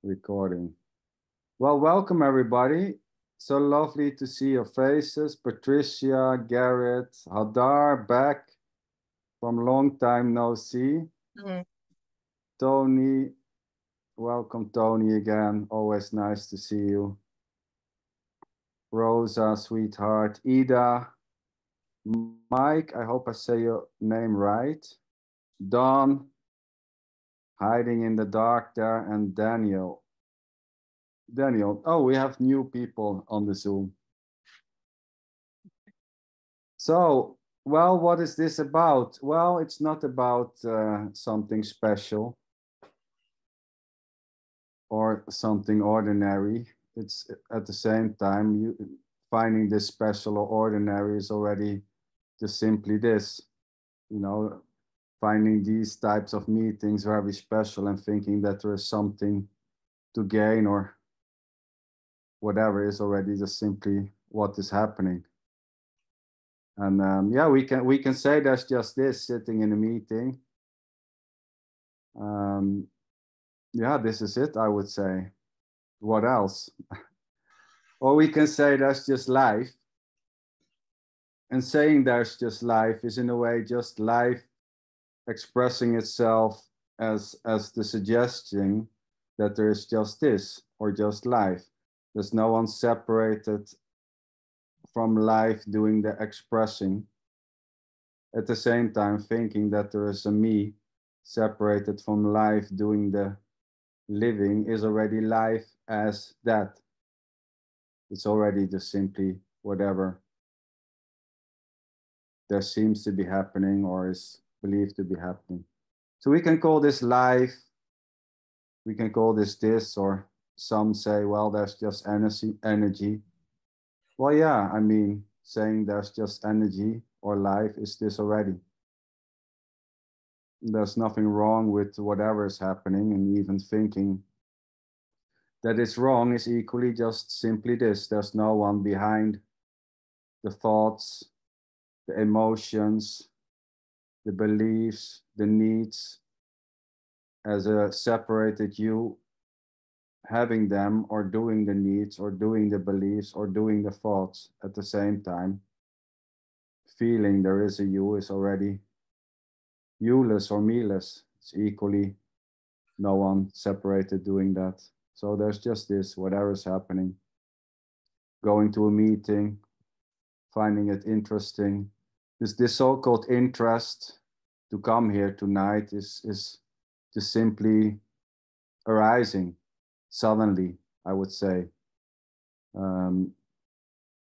Recording. Well, welcome everybody. So lovely to see your faces. Patricia, Garrett, Hadar back from long time no see. Tony, welcome Tony again. Always nice to see you. Rosa, sweetheart. Ida, Mike, I hope I say your name right. Don, hiding in the dark there, and Daniel. Daniel, oh, we have new people on the Zoom. So, well, what is this about? Well, it's not about something special or something ordinary. It's at the same time, finding this special or ordinary is already just simply this, finding these types of meetings very special and thinking that there is something to gain or whatever is already just simply what is happening. And yeah, we can say that's just this sitting in a meeting. Yeah, this is it, I would say. What else? Or we can say that's just life. And saying there's just life is in a way just life expressing itself as the suggestion that there is just this or just life. There's no one separated from life doing the expressing. At the same time, thinking that there is a me separated from life doing the living is already life as that. It's already just simply whatever there seems to be happening or is believed to be happening. So we can call this life, we can call this, or some say, well, there's just energy. Well, yeah, I mean, saying there's just energy or life is this already. There's nothing wrong with whatever is happening, and even thinking that it's wrong is equally just simply this. There's no one behind the thoughts, the emotions, the beliefs, the needs, as a separated you having them or doing the needs or doing the beliefs or doing the thoughts at the same time. Feeling there is a you is already you-less or me-less. It's equally no one separated doing that. So there's just this, whatever is happening. Going to a meeting, finding it interesting. This so-called interest to come here tonight is just simply arising suddenly, I would say. And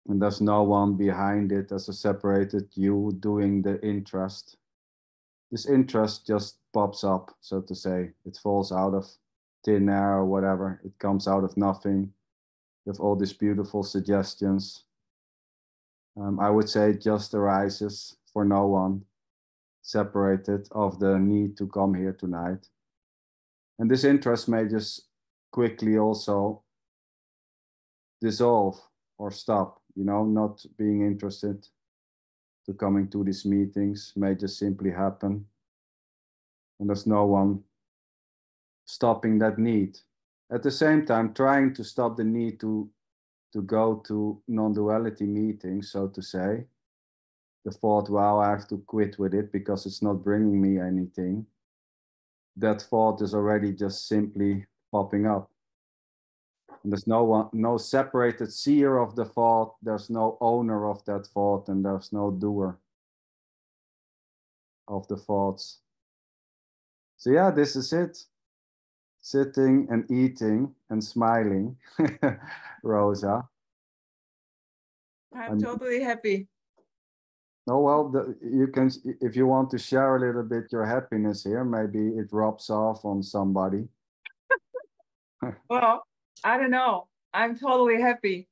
there's no one behind it as a separated you doing the interest. This interest just pops up, so to say. It falls out of thin air or whatever. It comes out of nothing with all these beautiful suggestions. I would say it just arises for no one, separated of the need to come here tonight. And this interest may just quickly also dissolve or stop, not being interested to coming to these meetings may just simply happen. And there's no one stopping that need. At the same time, trying to stop the need to go to non-duality meetings, so to say. The thought, well, I have to quit with it because it's not bringing me anything. That thought is already just simply popping up. And there's no separated seer of the thought. There's no owner of that thought, and there's no doer of the thoughts. So yeah, this is it. Sitting and eating and smiling, Rosa. I'm totally happy. Oh, well, you can, if you want to share a little bit your happiness here, maybe it rubs off on somebody. Well, I don't know. I'm totally happy.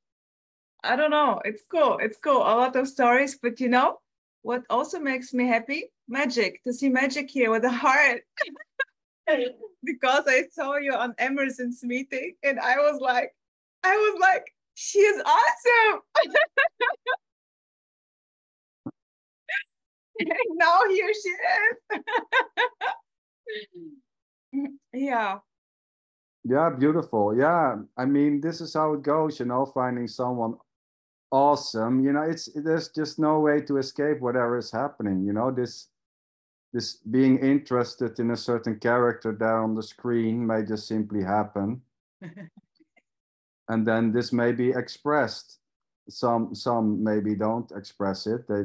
I don't know. It's cool. It's cool. A lot of stories, but what also makes me happy? Magic. To see magic here with a heart. Because I saw you on Emerson's meeting and I was like, she is awesome. And now here she is. Yeah. Yeah, beautiful. Yeah, I mean, this is how it goes, you know, finding someone awesome. You know, there's just no way to escape whatever is happening. You know, this being interested in a certain character there on the screen may just simply happen, and then this may be expressed. Some maybe don't express it. They,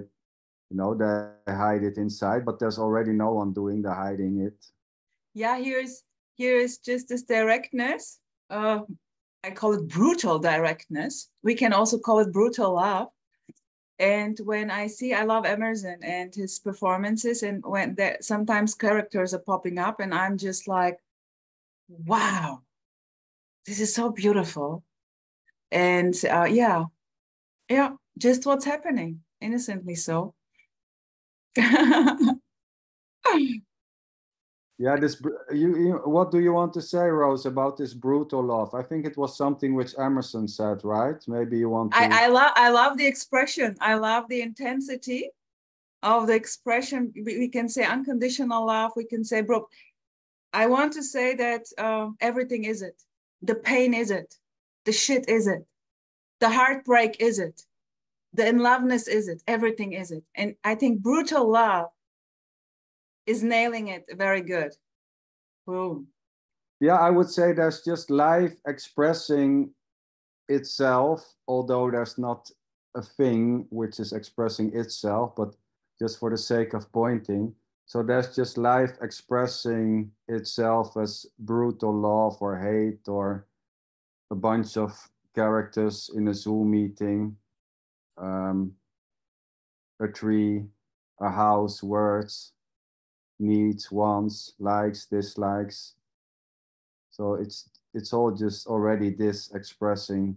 you know, they hide it inside, but there's already no one doing the hiding it. Yeah, here's just this directness. I call it brutal directness. We can also call it brutal love. And when I love Emerson and his performances, and when there sometimes characters are popping up, and I'm just like, wow, this is so beautiful. And yeah, just what's happening, innocently so. Yeah, what do you want to say, Rose, about this brutal love? I think it was something which Emerson said, right? Maybe you want to. I love the expression. I love the intensity of the expression. We can say unconditional love. We can say, bro, I want to say that everything is it. The pain is it. The shit is it. The heartbreak is it. The in loveness is it. Everything is it. And I think brutal love is nailing it very good. Boom. Yeah, I would say there's just life expressing itself, although there's not a thing which is expressing itself, but just for the sake of pointing. So there's just life expressing itself as brutal love or hate or a bunch of characters in a Zoom meeting, a tree, a house, words, needs, wants, likes, dislikes. So it's all just already this expressing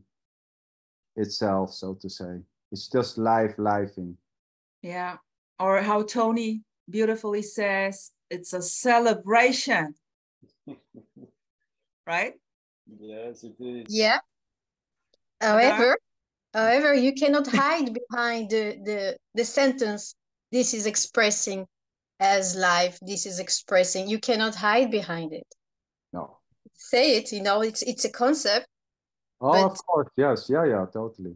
itself, so to say. It's just lifing. Yeah. Or how Tony beautifully says, it's a celebration. Right? Yes, it is. Yeah. However, you cannot hide behind the sentence, this is expressing as life, this is expressing. You cannot hide behind it. No. Say it, it's a concept. Oh, but, of course, yes. Yeah, totally.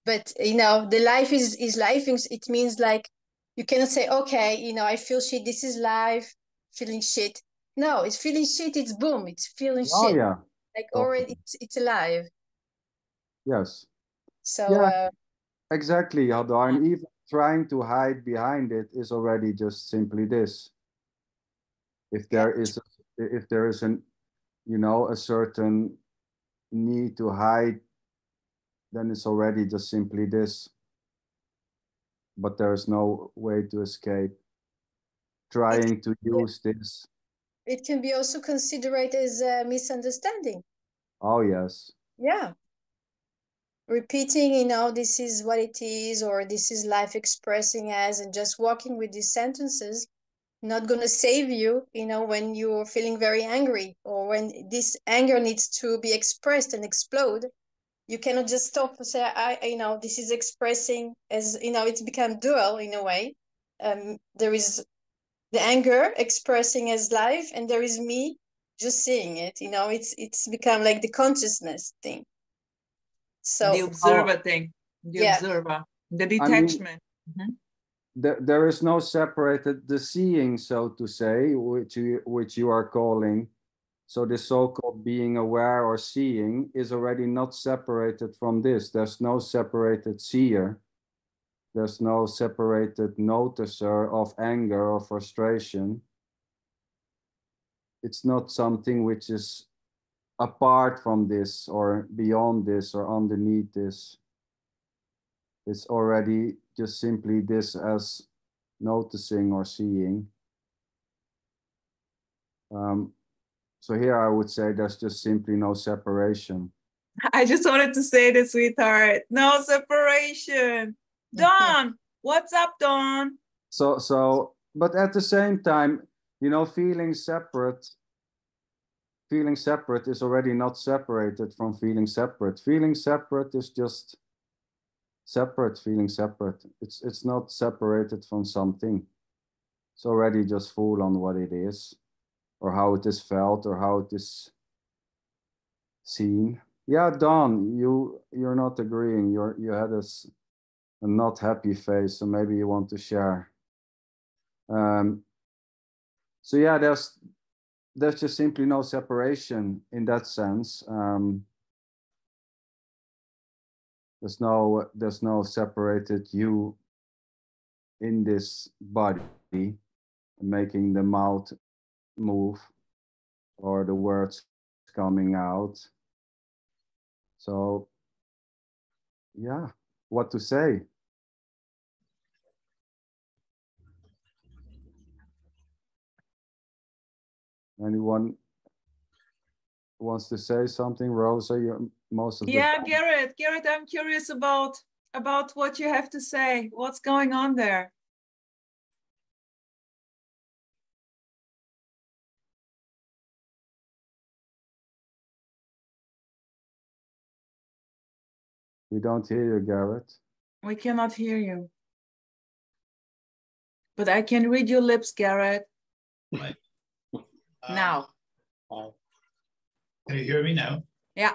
But, the life is life. It means like, you cannot say, okay, I feel shit, this is life, feeling shit. No, it's feeling shit, it's boom, it's feeling Oh, shit. yeah. Like Totally. already, it's alive. Yes. So, yeah, exactly, Hadar. And even trying to hide behind it is already just simply this. If there is, if there is an, a certain need to hide, then it's already just simply this. But there's no way to escape. Trying to use this. it can be also considered as a misunderstanding. Oh, yes. Yeah. Repeating, this is what it is, or this is life expressing as, and just walking with these sentences, not going to save you, when you're feeling very angry, or when this anger needs to be expressed and explode. You cannot just stop and say, this is expressing as, it's become dual in a way. There is the anger expressing as life, and there is me just seeing it. It's become like the consciousness thing. So the observer thing, the observer, the detachment. There is no separated the seeing, so to say, which you are calling. So the so-called being aware or seeing is already not separated from this. There's no separated seer. There's no separated noticer of anger or frustration. It's not something which is apart from this or beyond this or underneath this. It's already just simply this as noticing or seeing. So here I would say there's just simply no separation. I just wanted to say this, sweetheart. No separation. Dawn, what's up, Dawn? But at the same time, feeling separate is already not separated from feeling separate. Feeling separate is just separate, feeling separate. It's not separated from something. It's already just full on what it is. or how it is felt, or how it is seen. Yeah, Don, you're not agreeing. You had a not happy face, so maybe you want to share. So yeah, there's just simply no separation in that sense. There's no separated you in this body making the mouth move or the words coming out. So yeah, what to say? Anyone wants to say something? Rosa, you most of the Yeah, time. Garrett, I'm curious about what you have to say. What's going on there? We don't hear you, Garrett. We cannot hear you. But I can read your lips, Garrett. Right. Now. Can you hear me now? Yeah.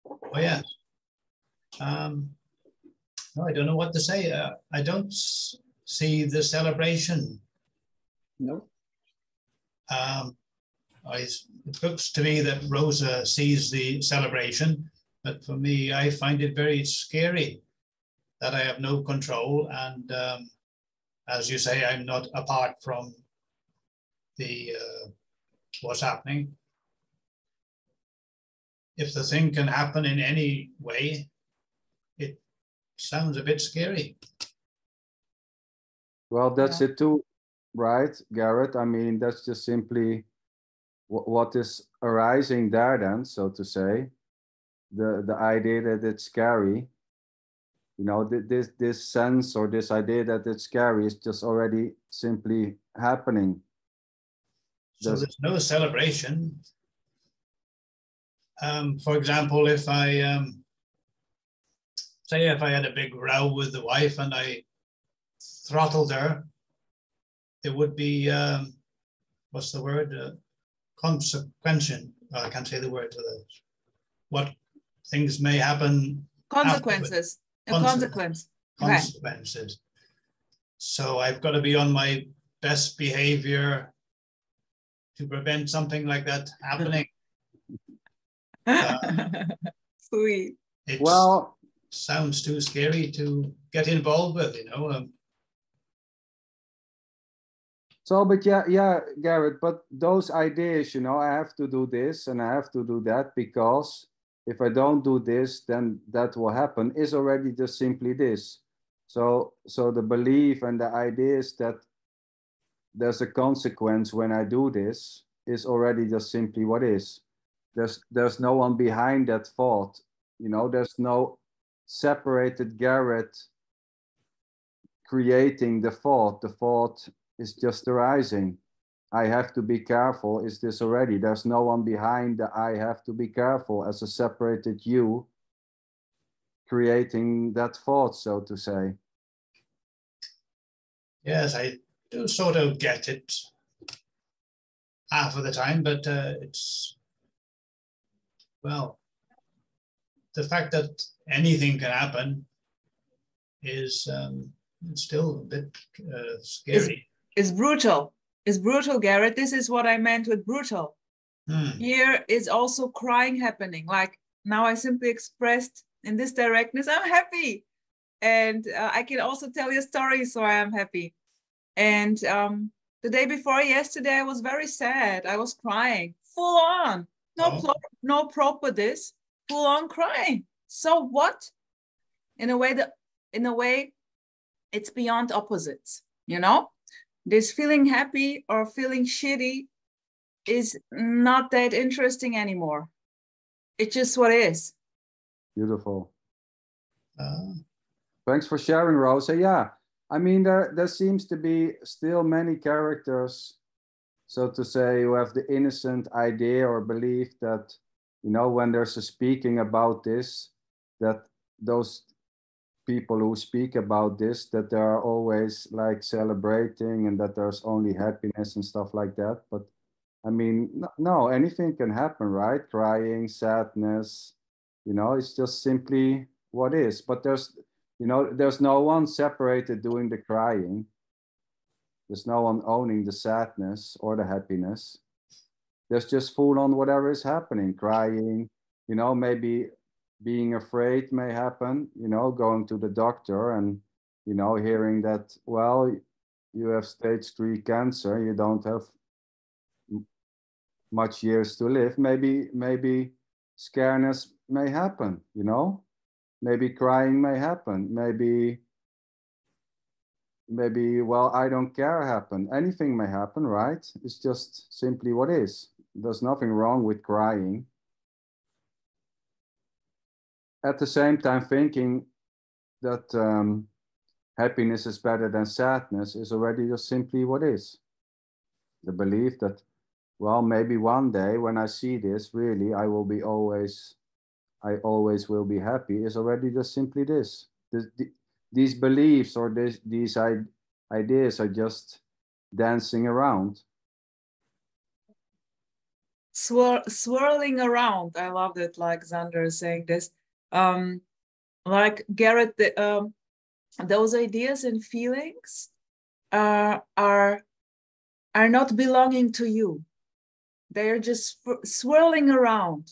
Oh, yeah. No, I don't know what to say. I don't see the celebration. No. It looks to me that Rosa sees the celebration, but for me, I find it very scary that I have no control. And as you say, I'm not apart from the what's happening. If the thing can happen in any way, it sounds a bit scary. Well, that's it too, right, Garrett? I mean, that's just simply what is arising there then, so to say. The idea that it's scary, you know, this sense or this idea that it's scary is just already simply happening. So there's no celebration. For example, if I say if I had a big row with the wife and I throttled her, it would be what's the word? Consequential. I can't say the word for that. What things may happen? Consequences. A consequence. Consequences. Okay. So I've got to be on my best behavior to prevent something like that happening. Sweet. It sounds too scary to get involved with, you know. So, but yeah, Garrett, but those ideas, you know, I have to do this and I have to do that because if I don't do this, then that will happen, is already just simply this. So the belief and the ideas that there's a consequence when I do this is already just simply what is. There's no one behind that thought, you know, there's no separated Garrett creating the thought. The thought is just arising. I have to be careful. Is this already? There's no one behind the I have to be careful as a separated you creating that thought, so to say. Yes, I do sort of get it half of the time, but it's, well, the fact that anything can happen is still a bit scary. It's brutal. It's brutal, Garrett. This is what I meant with brutal. Here is also crying happening. Like now I simply expressed in this directness, I'm happy. And I can also tell you stories, so I am happy. And the day before yesterday, I was very sad. I was crying full on. No proper this, full on crying. So what? In a way, it's beyond opposites, you know? This feeling happy or feeling shitty is not that interesting anymore. It's just what it is. Beautiful. Thanks for sharing, Rosa. Yeah, I mean, there seems to be still many characters, so to say, who have the innocent idea or belief that, you know, when there's a speaking about this, that those people who speak about this, that they are always like celebrating and that there's only happiness and stuff like that. But I mean, no, anything can happen, right? Crying, sadness, it's just simply what is. But there's no one separated doing the crying. There's no one owning the sadness or the happiness. There's just full on whatever is happening, crying, maybe being afraid may happen, going to the doctor and, hearing that, well, you have stage 3 cancer, you don't have much years to live. Maybe scareness may happen, maybe crying may happen, maybe, well, I don't care happen. Anything may happen, right? It's just simply what is. There's nothing wrong with crying. At the same time, thinking that happiness is better than sadness is already just simply what is. The belief that, well, maybe one day when I see this, really, I always will be happy is already just simply this. These beliefs or these ideas are just dancing around. Swirling around. I love it, like Xander is saying this. Like Garrett, those ideas and feelings are not belonging to you. They are just swirling around.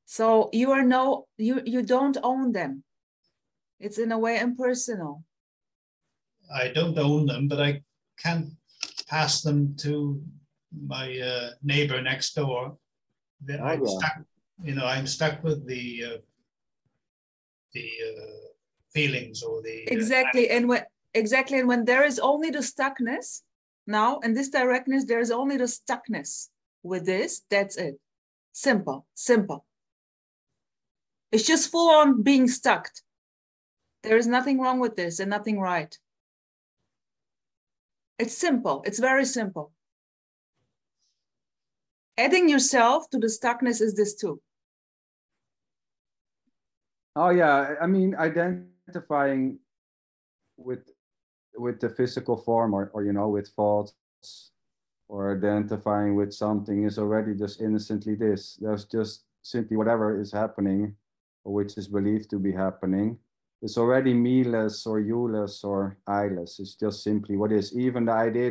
So you don't own them. It's in a way impersonal. I don't own them, but I can't pass them to my neighbor next door. I'm stuck. I'm stuck with the feelings or the exactly. And when there is only the stuckness now, and this directness, there is only the stuckness with this. That's it. Simple. It's just full on being stuck. There is nothing wrong with this and nothing right. It's simple. It's very simple. Adding yourself to the stuckness is this too. Oh yeah, I mean, identifying with the physical form or with thoughts or identifying with something is already just innocently this. There's just simply whatever is happening or which is believed to be happening. It's already me-less or you-less or I-less. It's just simply what is. Even the idea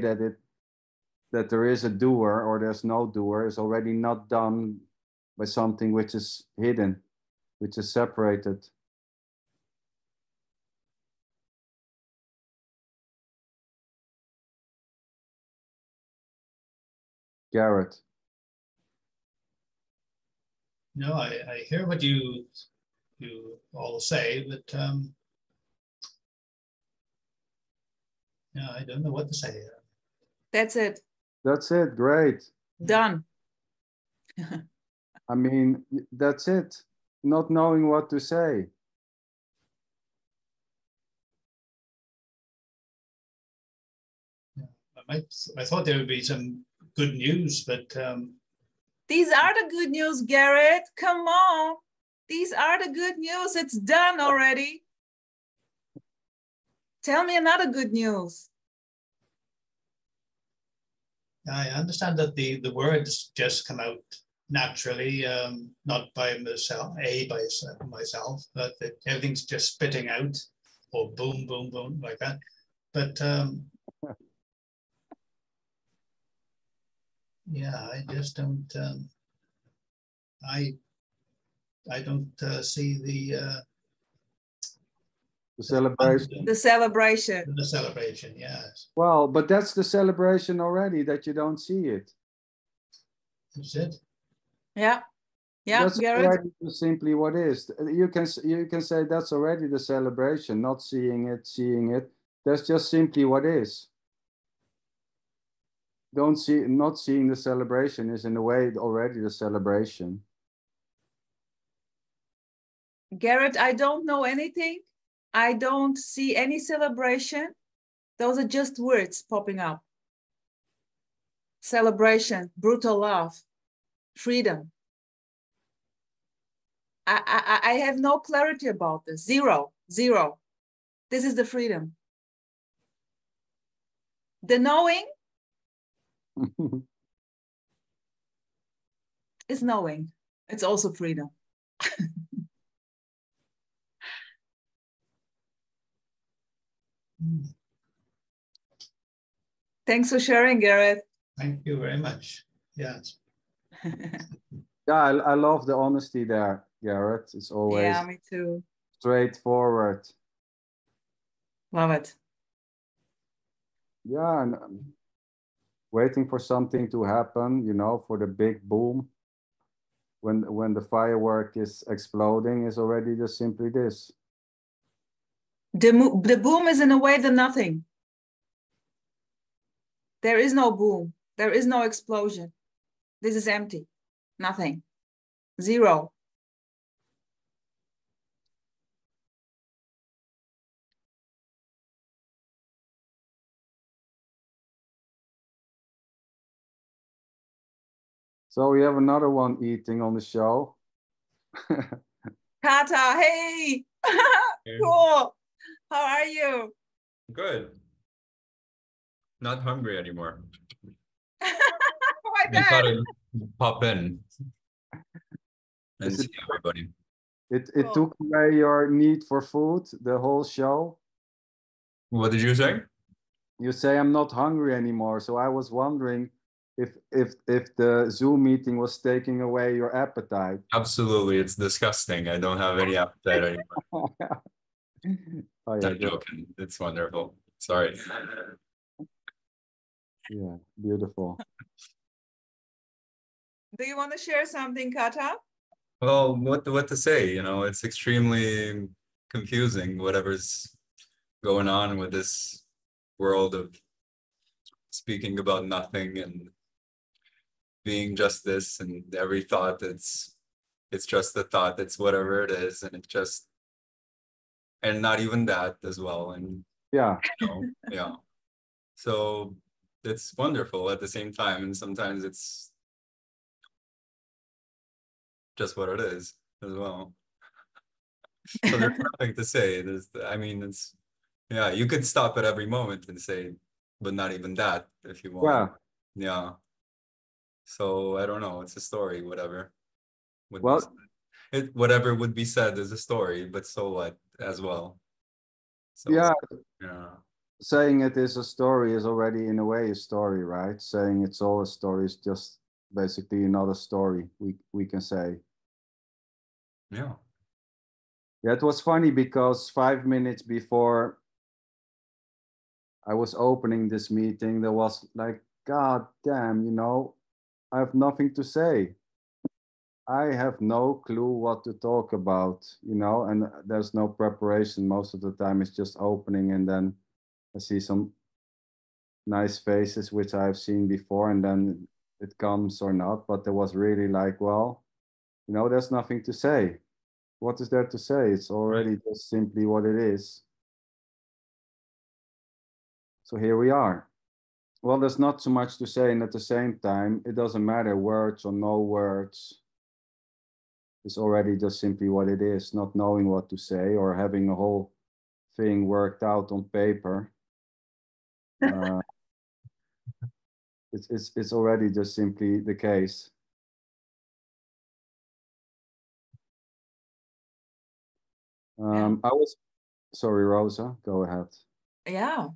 that there is a doer or there's no doer is already not done by something which is hidden, which is separated. Garrett. No, I hear what you all say, but I don't know what to say. That's it. That's it. Great. Done. I mean, that's it. Not knowing what to say. I thought there would be some good news, but these are the good news, Garrett. Come on. These are the good news. It's done already. Tell me another good news. I understand that the words just come out naturally, not by myself, but that everything's just spitting out, or boom, boom, boom, like that. But yeah, I just don't. I don't see the celebration. The celebration. The celebration, yes. Well, but that's the celebration already, that you don't see it. Is it? Yeah. Yeah, that's Garrett. already simply what is. You can say that's already the celebration, not seeing it, seeing it. That's just simply what is. Not seeing the celebration is in a way already the celebration. Garrett, I don't know anything. I don't see any celebration. Those are just words popping up. Celebration, brutal love, freedom. I have no clarity about this. Zero. This is the freedom. The knowing is knowing. It's also freedom. Thanks for sharing, Gareth. Thank you very much. Yes. Yeah, I love the honesty there, Garrett. It's always Yeah, me too. straightforward. Love it. Yeah, and waiting for something to happen, you know, for the big boom. When the firework is exploding is already just simply this. The boom is in a way the nothing. There is no boom. There is no explosion. This is empty. Nothing. Zero. So we have another one eating on the show. Kata, hey! Cool. How are you? Good. Not hungry anymore. Why I thought that? I'd pop in and Is it- see everybody. It Cool. took away your need for food, the whole show. What did you say? You say I'm not hungry anymore, so I was wondering if the Zoom meeting was taking away your appetite. Absolutely, it's disgusting. I don't have any appetite anymore. Oh yeah, I'm joking. It's wonderful. Sorry. yeah, beautiful. Do you want to share something, Kata? Well, what to say? You know, it's extremely confusing, whatever's going on with this world of speaking about nothing and being just this, and every thought it's just a thought, it's whatever it is, and it just, and not even that as well. And Yeah, you know, yeah. So it's wonderful at the same time, and sometimes it's just what it is as well. So there's nothing to say. I mean, it's, yeah, you could stop at every moment and say, but not even that if you want. Yeah. So I don't know. It's a story, whatever. Well, Whatever would be said is a story, but so what as well. So yeah, yeah. saying it is a story is already in a way a story, right? Saying it's all a story is just basically another story we can say. Yeah. Yeah, it was funny because 5 minutes before I was opening this meeting, there was like, God damn, you know, I have nothing to say. I have no clue what to talk about, you know, and there's no preparation. Most of the time it's just opening, and then I see some nice faces, which I've seen before, and then it comes or not. But there was really like, well, you know, there's nothing to say. What is there to say? It's already just simply what it is. So here we are. Well, there's not so much to say, and at the same time, it doesn't matter words or no words. It's already just simply what it is, not knowing what to say or having a whole thing worked out on paper. It's already just simply the case. I was sorry, Rosa, go ahead. Yeah.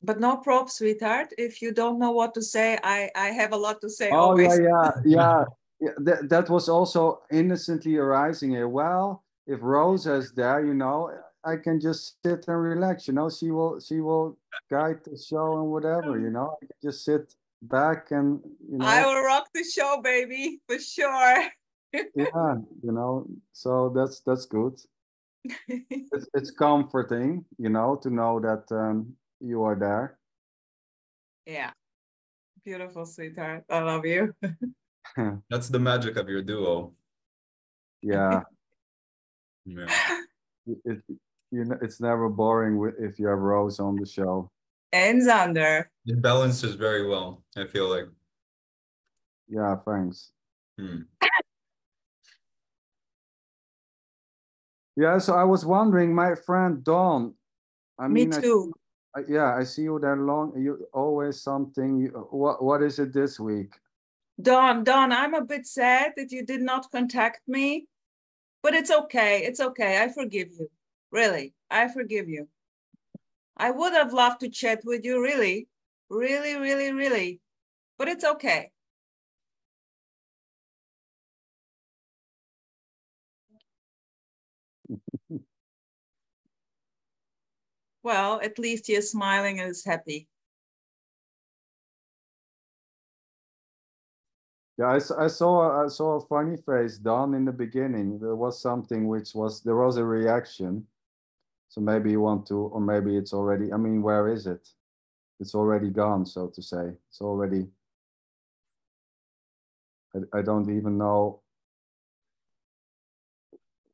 But no props, sweetheart. If you don't know what to say, I have a lot to say Oh always. yeah. That was also innocently arising here. Well, if Rosa is there, you know, I can just sit and relax. You know, she will guide the show and whatever. You know, I can just sit back and I will rock the show, baby, for sure. Yeah, you know, so that's good. It's comforting, you know, to know that you are there. Yeah. Beautiful, sweetheart. I love you. That's the magic of your duo. Yeah. Yeah. You know, it's never boring if you have Rose on the show. And Xander. It balances very well, I feel like. Yeah, thanks. Yeah, so I was wondering, my friend Dawn. Me too. I see you there long. You always something. What is it this week? Dawn, I'm a bit sad that you did not contact me, but it's okay. It's okay. I forgive you. Really, I forgive you. I would have loved to chat with you, really, really, really, really, but it's okay. Well, at least he is smiling and is happy. Yeah, I saw a funny face, Don, in the beginning. There was something there was a reaction. So maybe you want to, or maybe it's already, I mean, where is it? It's already gone, so to say. It's already, I don't even know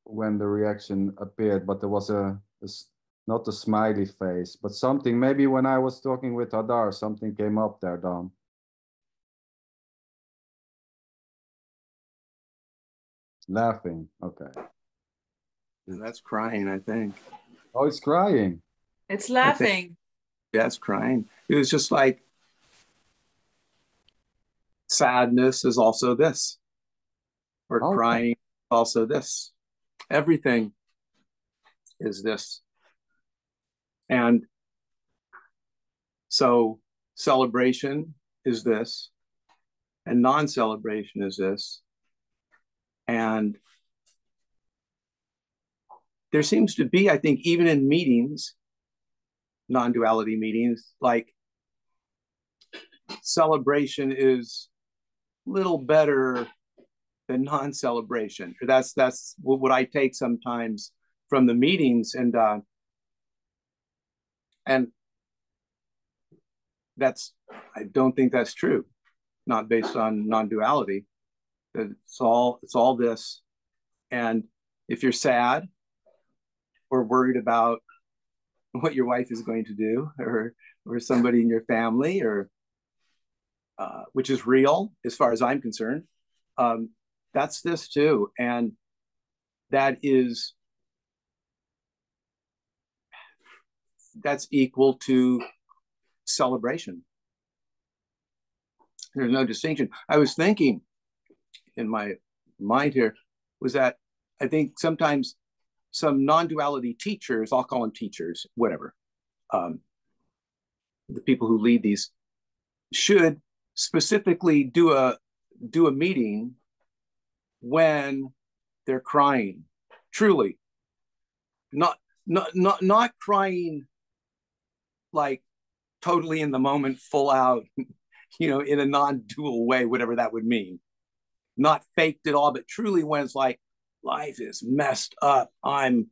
when the reaction appeared, but there was not a smiley face, but something, maybe when I was talking with Hadar, something came up there, Don. Laughing, okay. And that's crying, I think. Oh, it's crying. It's laughing. Yeah, it's crying. It was just like, sadness is also this, or Okay. crying also this. Everything is this. And so celebration is this, and non-celebration is this. And there seems to be, I think, even in meetings, non-duality meetings, like celebration is a little better than non-celebration. That's what I take sometimes from the meetings, and that's, I don't think that's true, not based on non-duality. It's all this. And if you're sad or worried about what your wife is going to do, or somebody in your family, or which is real as far as I'm concerned, that's this too. And that's equal to celebration. There's no distinction. I was thinking in my mind here was that I think sometimes some non-duality teachers, I'll call them teachers, whatever, the people who lead these, should specifically do a meeting when they're crying, truly, not crying like totally in the moment, full out, in a non-dual way, whatever that would mean, not faked at all, but truly when it's like, life is messed up, I'm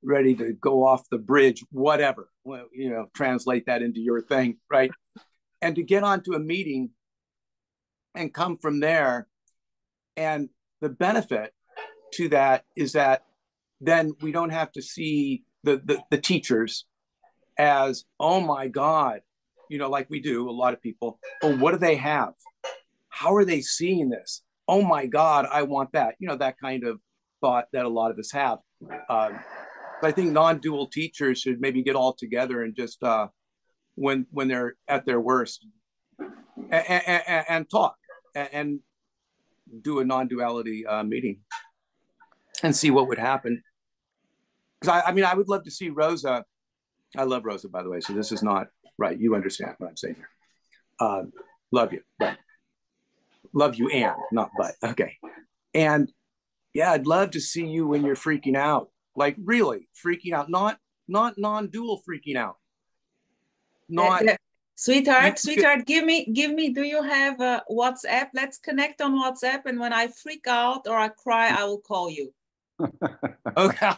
ready to go off the bridge, whatever, translate that into your thing, right? And to get onto a meeting and come from there. And the benefit to that is that then we don't have to see the teachers as, oh my God, like we do, a lot of people, oh, what do they have? How are they seeing this? Oh my God, I want that. That kind of thought that a lot of us have. I think non-dual teachers should maybe get all together and just, when they're at their worst, and talk and do a non-duality meeting and see what would happen. Because I would love to see Rosa. I love Rosa, by the way, so this is not right. You understand what I'm saying here. Love you, but love you and not but. Okay. And yeah, I'd love to see you when you're freaking out, like really freaking out, not non-dual freaking out. Not Sweetheart, give me, do you have a WhatsApp? Let's connect on WhatsApp. And when I freak out or I cry, I will call you. Okay.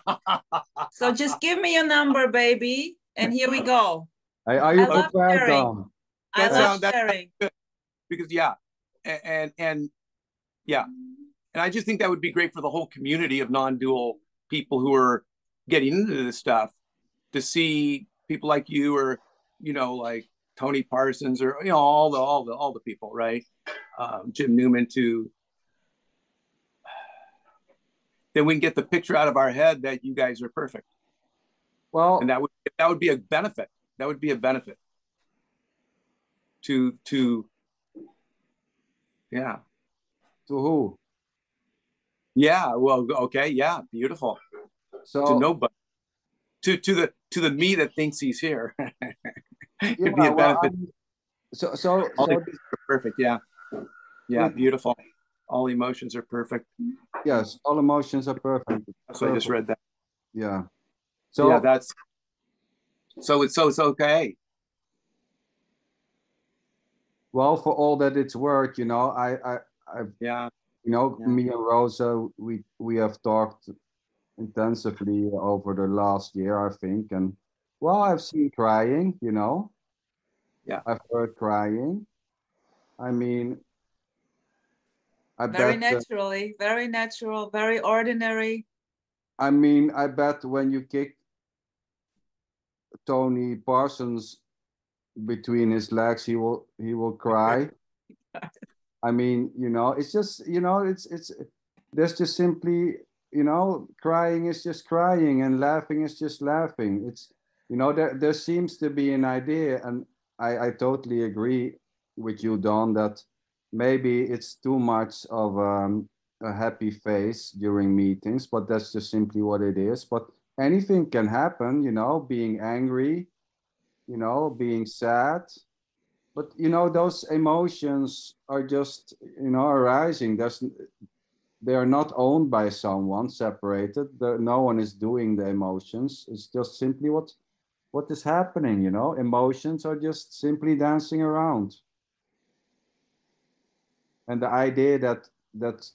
So just give me your number, baby. And here we go. Are you I love prepared, sharing. Don? I love sharing. Because yeah, and yeah, and I just think that would be great for the whole community of non-dual people who are getting into this stuff, to see people like you, or like Tony Parsons, or all the people, right? Jim Newman, to then we can get the picture out of our head that you guys are perfect. Well, and that would be a benefit. That would be a benefit to yeah. To who? Yeah, well, okay, yeah, beautiful. So To nobody. To the me that thinks he's here. It'd yeah, be a well, benefit. so All the this, perfect, yeah. Yeah, with, beautiful. All emotions are perfect. yes, all emotions are perfect. So I just read that. Yeah. Yeah, So that's so it's okay. well, for all that it's worth, you know, Yeah, you know, yeah. me and Rosa, we have talked intensively over the last year, I think, and well, I've seen crying, you know, Yeah. I've heard crying. I mean, I Very bet. naturally, very natural, very ordinary. I mean, I bet when you kick Tony Parsons between his legs, he will cry. I mean, you know, it's just, you know, it's there's just simply, you know, crying is just crying and laughing is just laughing. It's, you know, there seems to be an idea, and I totally agree with you, Don, that maybe it's too much of a happy face during meetings, but that's just simply what it is. But anything can happen, you know, being angry, you know, being sad, but you know those emotions are just, you know, arising. They are not owned by someone separated. No one is doing the emotions. It's just simply what is happening, you know. Emotions are just simply dancing around, and the idea that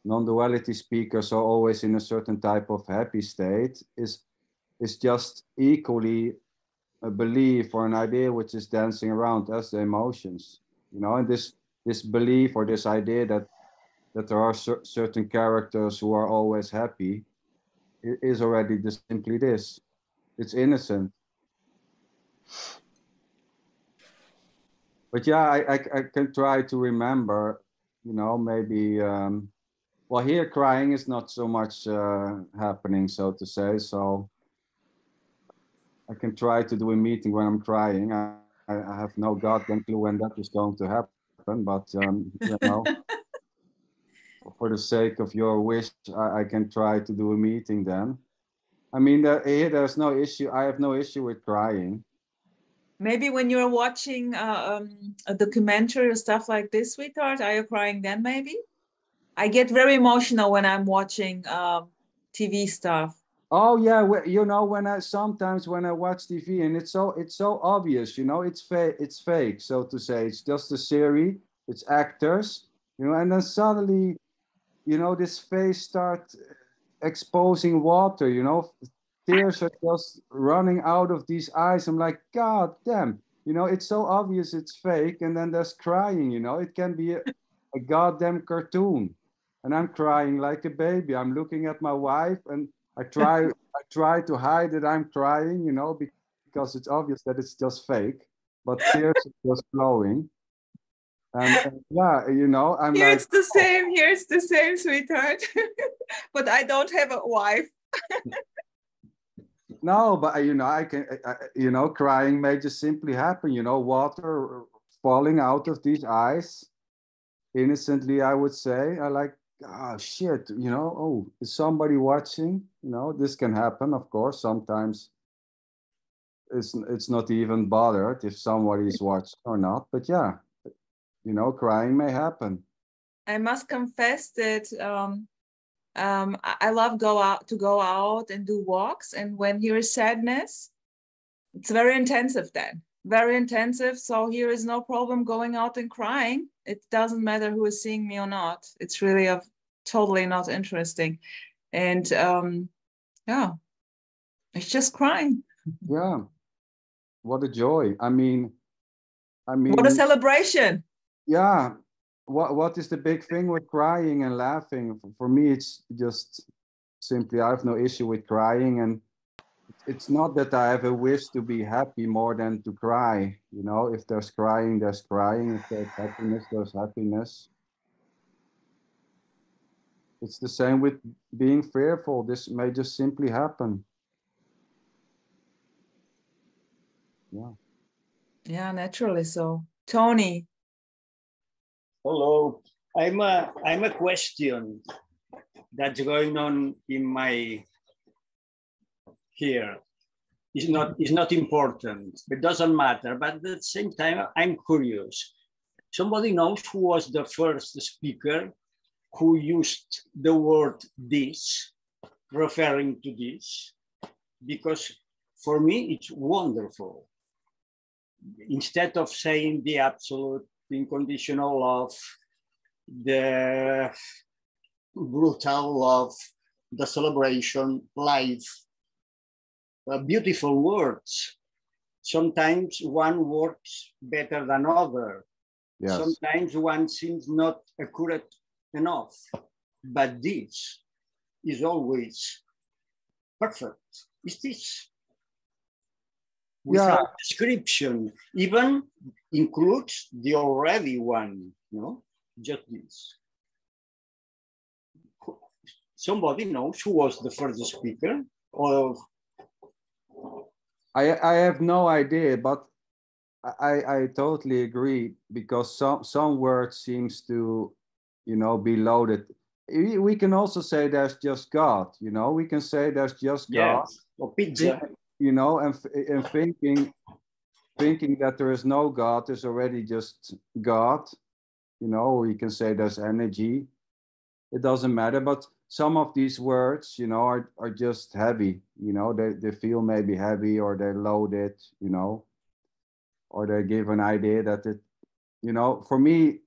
non-duality speakers are always in a certain type of happy state is just equally a belief or an idea which is dancing around as the emotions, you know. And this belief or this idea that there are certain characters who are always happy is already just simply this. It's innocent. But yeah, I can try to remember, you know, maybe well, here crying is not so much happening, so to say. So I can try to do a meeting when I'm crying. I have no goddamn clue when that is going to happen, but you know, for the sake of your wish, I can try to do a meeting then. I mean, here there's no issue. I have no issue with crying. Maybe when you're watching a documentary or stuff like this, sweetheart, are you crying then? Maybe I get very emotional when I'm watching TV stuff. Oh yeah, you know, when I sometimes when I watch TV and it's so obvious, you know, it's fake, so to say. It's just a series, it's actors, you know, and then suddenly, you know, this face start exposing water, you know, tears are just running out of these eyes. I'm like, God damn, you know, it's so obvious it's fake, and then there's crying, you know, it can be a goddamn cartoon, and I'm crying like a baby. I'm looking at my wife, and I try to hide that I'm crying, you know, because it's obvious that it's just fake, but tears are just flowing, and yeah, you know, I'm Here like, it's the same. Here it's the same, sweetheart. But I don't have a wife. no, but you know, you know, crying may just simply happen, you know, water falling out of these eyes innocently, I would say. I like, oh shit, you know, oh, is somebody watching? You know, this can happen, of course. Sometimes it's not even bothered if somebody is watching or not. But yeah, you know, crying may happen. I must confess that I love go out and do walks, and when here is sadness, it's very intensive then. Very intensive. So here is no problem going out and crying. It doesn't matter who is seeing me or not. It's really totally not interesting. And yeah, it's just crying. Yeah, what a joy. I What a mean, celebration. yeah. What is the big thing with crying and laughing? For me, it's just simply I have no issue with crying, and it's not that I have a wish to be happy more than to cry. You know, if there's crying, there's crying. If there's happiness, there's happiness. It's the same with being fearful. This may just simply happen. Yeah. Yeah, naturally so. Tony. Hello. I'm a question that's going on in my here. It's not important. It doesn't matter. But at the same time, I'm curious. Somebody knows who was the first speaker who used the word this, referring to this? Because for me, it's wonderful. Instead of saying the absolute unconditional love, the brutal love, the celebration, life, beautiful words. Sometimes one works better than other. Yes. Sometimes one seems not accurate enough, but this is always perfect. Is this? Without description, even includes the already one, you know, just this. Somebody knows who was the first speaker? Or I have no idea, but I totally agree, because some words seems to, you know, be loaded. We can also say there's just God, you know, we can say there's just God. yes, or pizza. You know, and thinking that there is no God is already just God, you know. Or you can say there's energy. It doesn't matter, but some of these words, you know, are just heavy, you know. They feel maybe heavy, or they're loaded, you know, or they give an idea that it, you know. For me,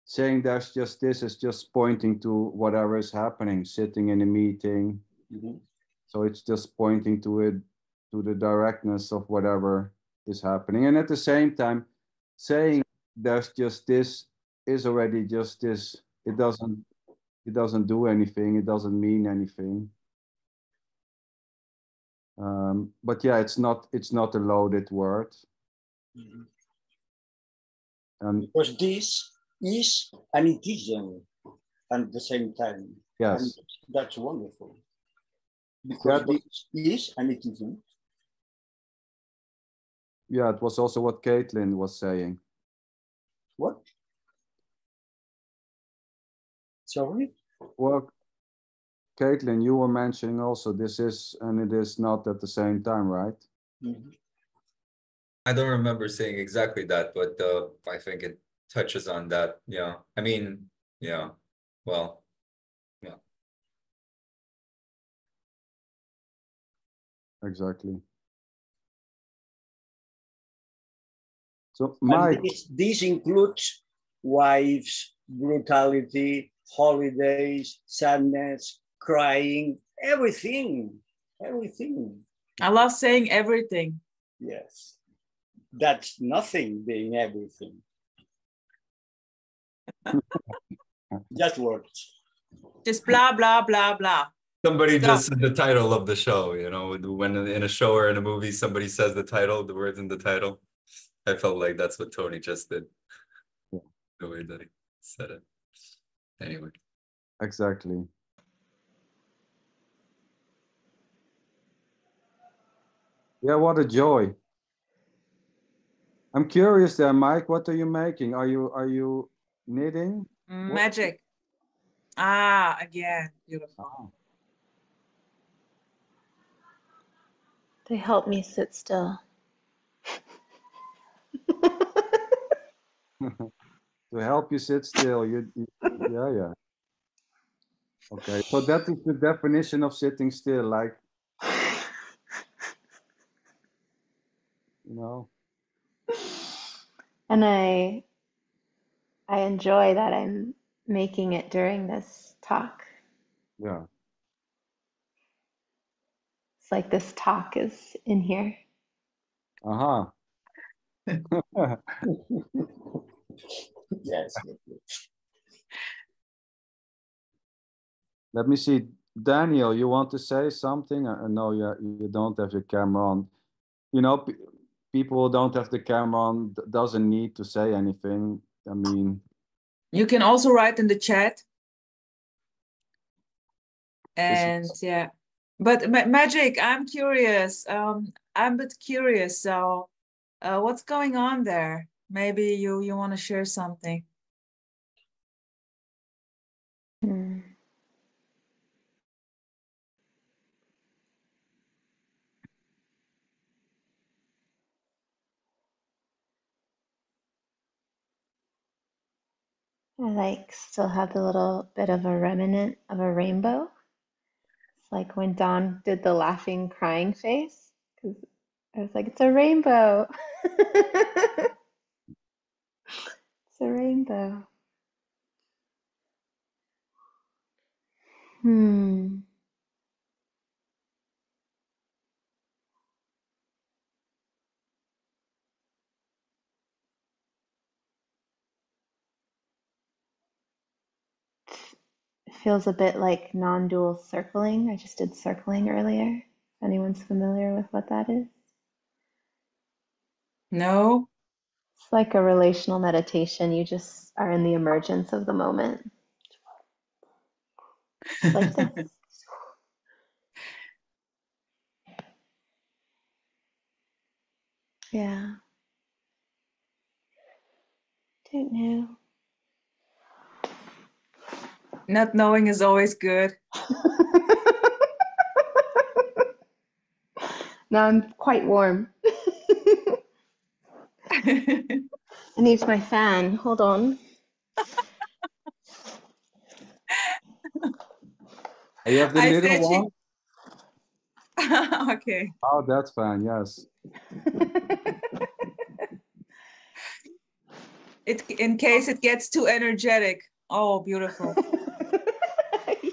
saying there's just this is just pointing to whatever is happening, sitting in a meeting. Mm-hmm. So it's just pointing to it, to the directness of whatever is happening. And at the same time, saying there's just this is already just this. It doesn't do anything. It doesn't mean anything. But yeah, it's not a loaded word. Mm-hmm. And because this is and it isn't at the same time. yes, and that's wonderful. Because this is and it isn't. Yeah, it was also what Caitlin was saying. What? Sorry? Well, Caitlin, you were mentioning also this is and it is not at the same time, right? Mm-hmm. I don't remember saying exactly that, but I think it touches on that. Yeah. I mean, yeah. Well, yeah. Exactly. So Mike, this includes wives, brutality, holidays, sadness, crying, everything. Everything. I love saying everything. Yes. That's nothing being everything. Just words. Just blah, blah, blah, blah. Somebody So- just said the title of the show, you know, when in a show or in a movie, somebody says the title, the words in the title. I felt like that's what Tony just did. The way that he said it. Anyway. exactly. Yeah, what a joy. I'm curious there, Mike, what are you making? Are you knitting? Magic. Ah, again, beautiful. Oh. They help me sit still. To help you sit still. Yeah. Okay, so that is the definition of sitting still, like, you know. And I enjoy that I'm making it during this talk. Yeah. It's like this talk is in here. Uh-huh. Yes. Let me see. Daniel, you want to say something? No, you don't have your camera on. You know, people who don't have the camera on doesn't need to say anything. I mean, you can also write in the chat. And yeah, but Magic, I'm curious. I'm a bit curious. So what's going on there? Maybe you want to share something. I like still have the little bit of a remnant of a rainbow. It's like when Dawn did the laughing, crying face, because I was like, it's a rainbow. It's a rainbow. Hmm. It feels a bit like non-dual circling. I just did circling earlier. If anyone's familiar with what that is. No. It's like a relational meditation. You just are in the emergence of the moment. Like this. Yeah. Don't know. Not knowing is always good. Now I'm quite warm. I need my fan. Hold on. You have the I little said one? Okay. Oh, that's fine, yes. It in case it gets too energetic. Oh, beautiful.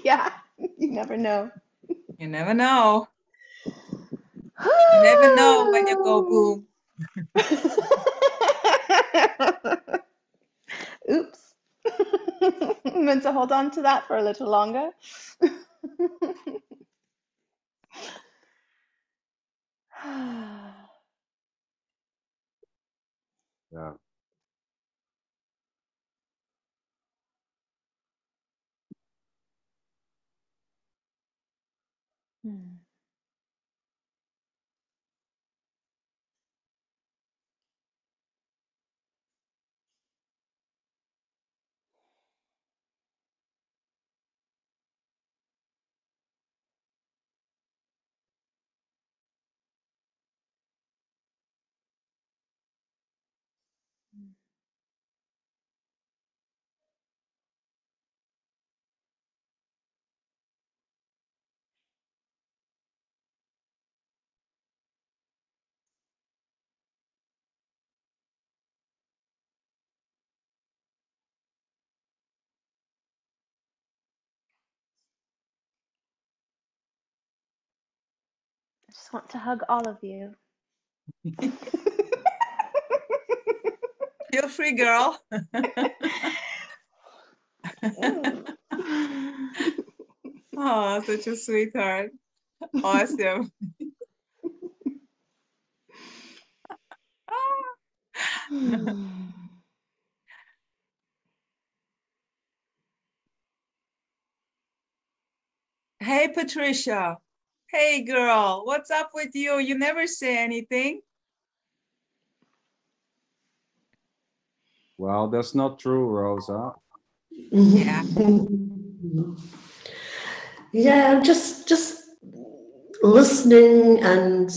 Yeah, you never know. You never know. You never know when you go boom. Oops. I'm meant to hold on to that for a little longer. Yeah. Hmm. I just want to hug all of you. Feel free, girl. Oh, such a sweetheart. Awesome. Hey, Patricia. Hey, girl. What's up with you? You never say anything. Well, that's not true, Rosa. Yeah. Yeah, I'm just listening and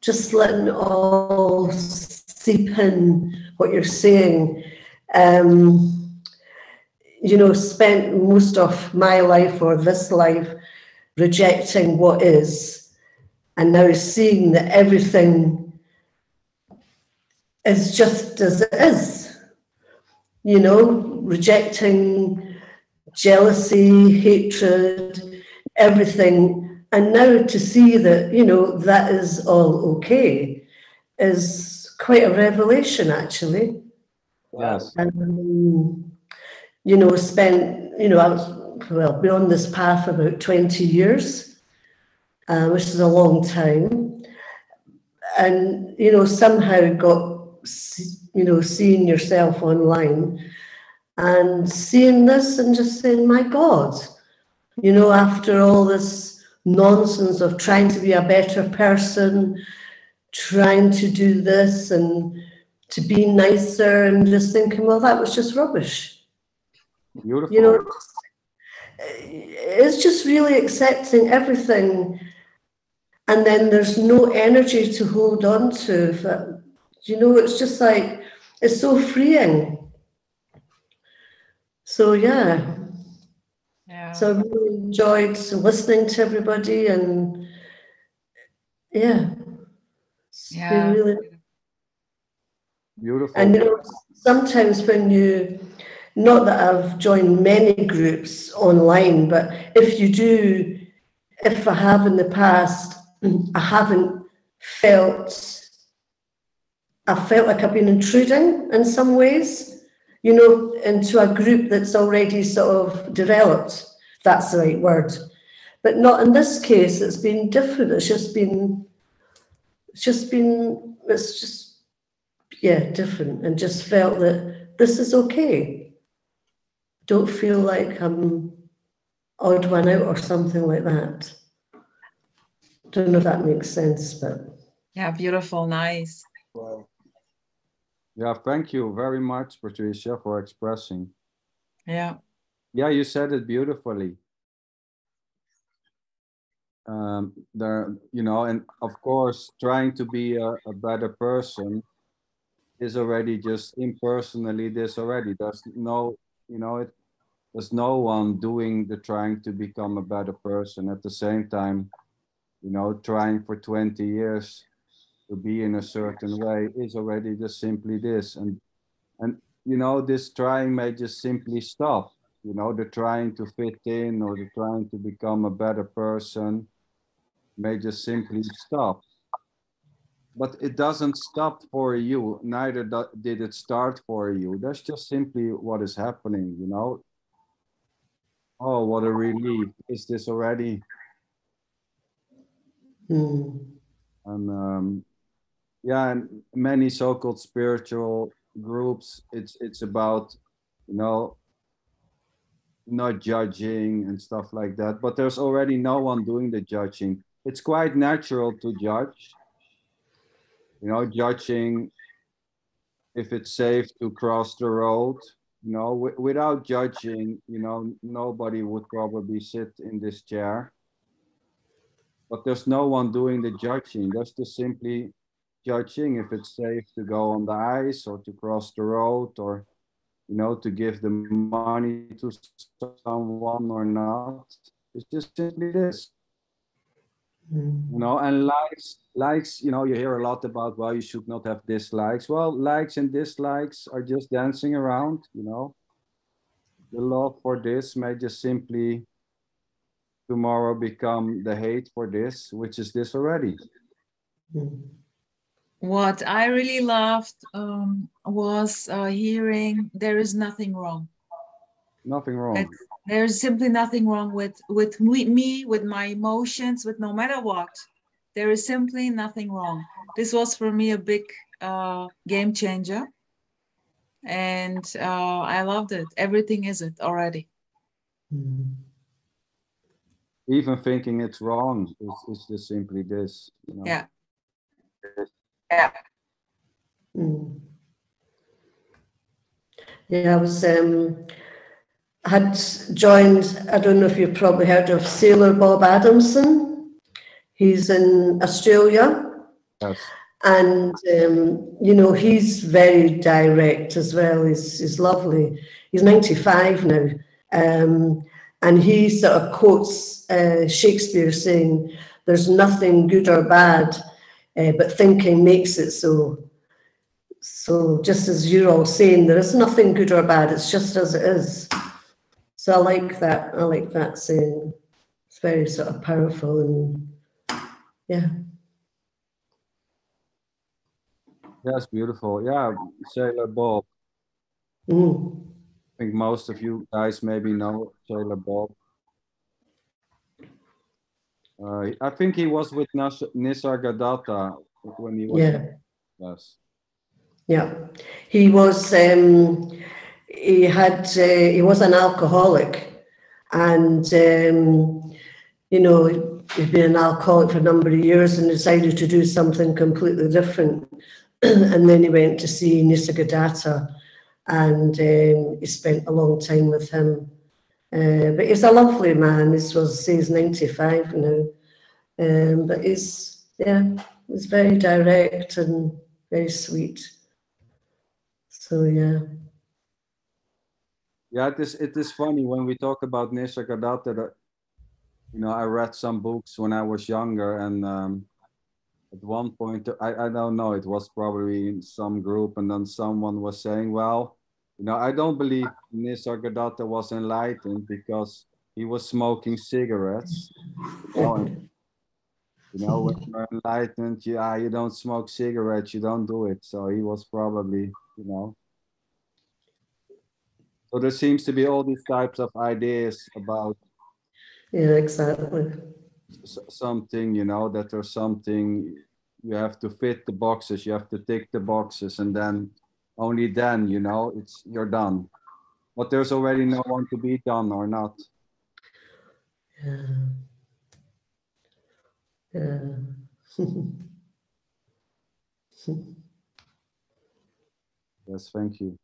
just letting it all seep in what you're saying. You know, spent most of my life or this life rejecting what is, and now seeing that everything is just as it is. You know, rejecting jealousy, hatred, everything. And now to see that, you know, that is all okay is quite a revelation, actually. Yes. You know, spent, you know, I was, well, been on this path about 20 years, which is a long time. And, you know, somehow got, you know, seeing yourself online and seeing this and just saying, my God, you know, after all this nonsense of trying to be a better person, trying to do this and to be nicer, and just thinking, well, that was just rubbish. Beautiful. You know, it's just really accepting everything, and then there's no energy to hold on to. You know, it's just like, it's so freeing. So yeah. Yeah. So I really enjoyed listening to everybody, and yeah, it's been really. Beautiful. And you know, sometimes when you, not that I've joined many groups online, but if you do, if I have in the past, I haven't I felt like I've been intruding in some ways, you know, into a group that's already sort of developed, if that's the right word. But not in this case, it's been different. It's just, yeah, different, and just felt that this is okay. Don't feel like I'm odd one out or something like that. Don't know if that makes sense, but. Yeah, beautiful, nice. Wow. Yeah, thank you very much, Patricia, for expressing. Yeah. Yeah, you said it beautifully. There, you know, and of course, trying to be a better person is already just impersonally this already. There's no, you know, there's no one doing the trying to become a better person at the same time, you know, trying for 20 years to be in a certain way is already just simply this. And you know, this trying may just simply stop, you know, the trying to fit in or the trying to become a better person may just simply stop. But it doesn't stop for you, neither did it start for you. That's just simply what is happening, you know. Oh, what a relief. Is this already? And yeah, and many so-called spiritual groups, it's about, you know, not judging and stuff like that. But there's already no one doing the judging. It's quite natural to judge, you know, judging if it's safe to cross the road. You know, without judging, you know, nobody would probably sit in this chair. But there's no one doing the judging. There's just simply judging if it's safe to go on the ice or to cross the road, or, you know, to give the money to someone or not. It's just simply this. You know, and likes, you know, you hear a lot about, well, you should not have dislikes. Well, likes and dislikes are just dancing around, you know. The love for this may just simply tomorrow become the hate for this, which is this already. What I really loved was hearing there is nothing wrong. Nothing wrong. There's simply nothing wrong with me, with my emotions, with no matter what. There is simply nothing wrong. This was for me a big game changer. And I loved it. Everything is it already. Even thinking it's wrong is just simply this. You know? Yeah. Yeah. Yeah, I was had joined, I don't know if you've probably heard of Sailor Bob Adamson. He's in Australia. Yes. And, you know, he's very direct as well. He's lovely. He's 95 now. And he sort of quotes Shakespeare saying, there's nothing good or bad, but thinking makes it so. So just as you're all saying, there is nothing good or bad, it's just as it is. So I like that saying. It's very sort of powerful, and yeah. That's beautiful. Yeah, Sailor Bob. I think most of you guys maybe know Sailor Bob. I think he was with Nisargadatta when he was. Yeah. Yes. Yeah, he was. He was an alcoholic, and you know, he'd been an alcoholic for a number of years and decided to do something completely different. And then he went to see Nisargadatta, and he spent a long time with him. But he's a lovely man. He's 95 now, but he's very direct and very sweet. So yeah. Yeah, it is funny when we talk about Nisargadatta. That, you know, I read some books when I was younger, and at one point, I don't know, it was probably in some group, and then someone was saying, well, you know, I don't believe Nisargadatta was enlightened because he was smoking cigarettes. You know, and, you know, when you're enlightened, you don't smoke cigarettes, you don't do it. So he was probably, you know. So there seems to be all these types of ideas about Yeah, exactly. something, you know, that there's something you have to fit the boxes, you have to tick the boxes, and then only then, you know, you're done. But there's already no one to be done or not. Yeah. Yeah. Yes, thank you.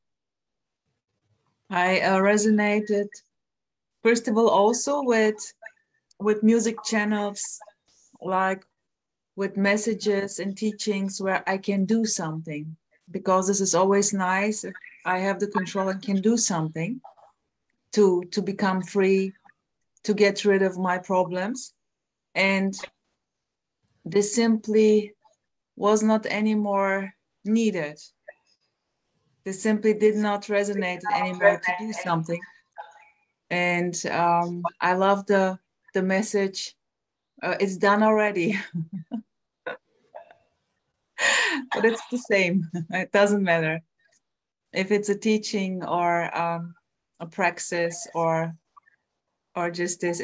I resonated, first of all, also with music channels, like with messages and teachings where I can do something, because this is always nice if I have the control and can do something to become free, to get rid of my problems. And this simply was not anymore needed. This simply did not resonate anymore to do something. And I love the message. It's done already. But it's the same. It doesn't matter if it's a teaching or a praxis or just this.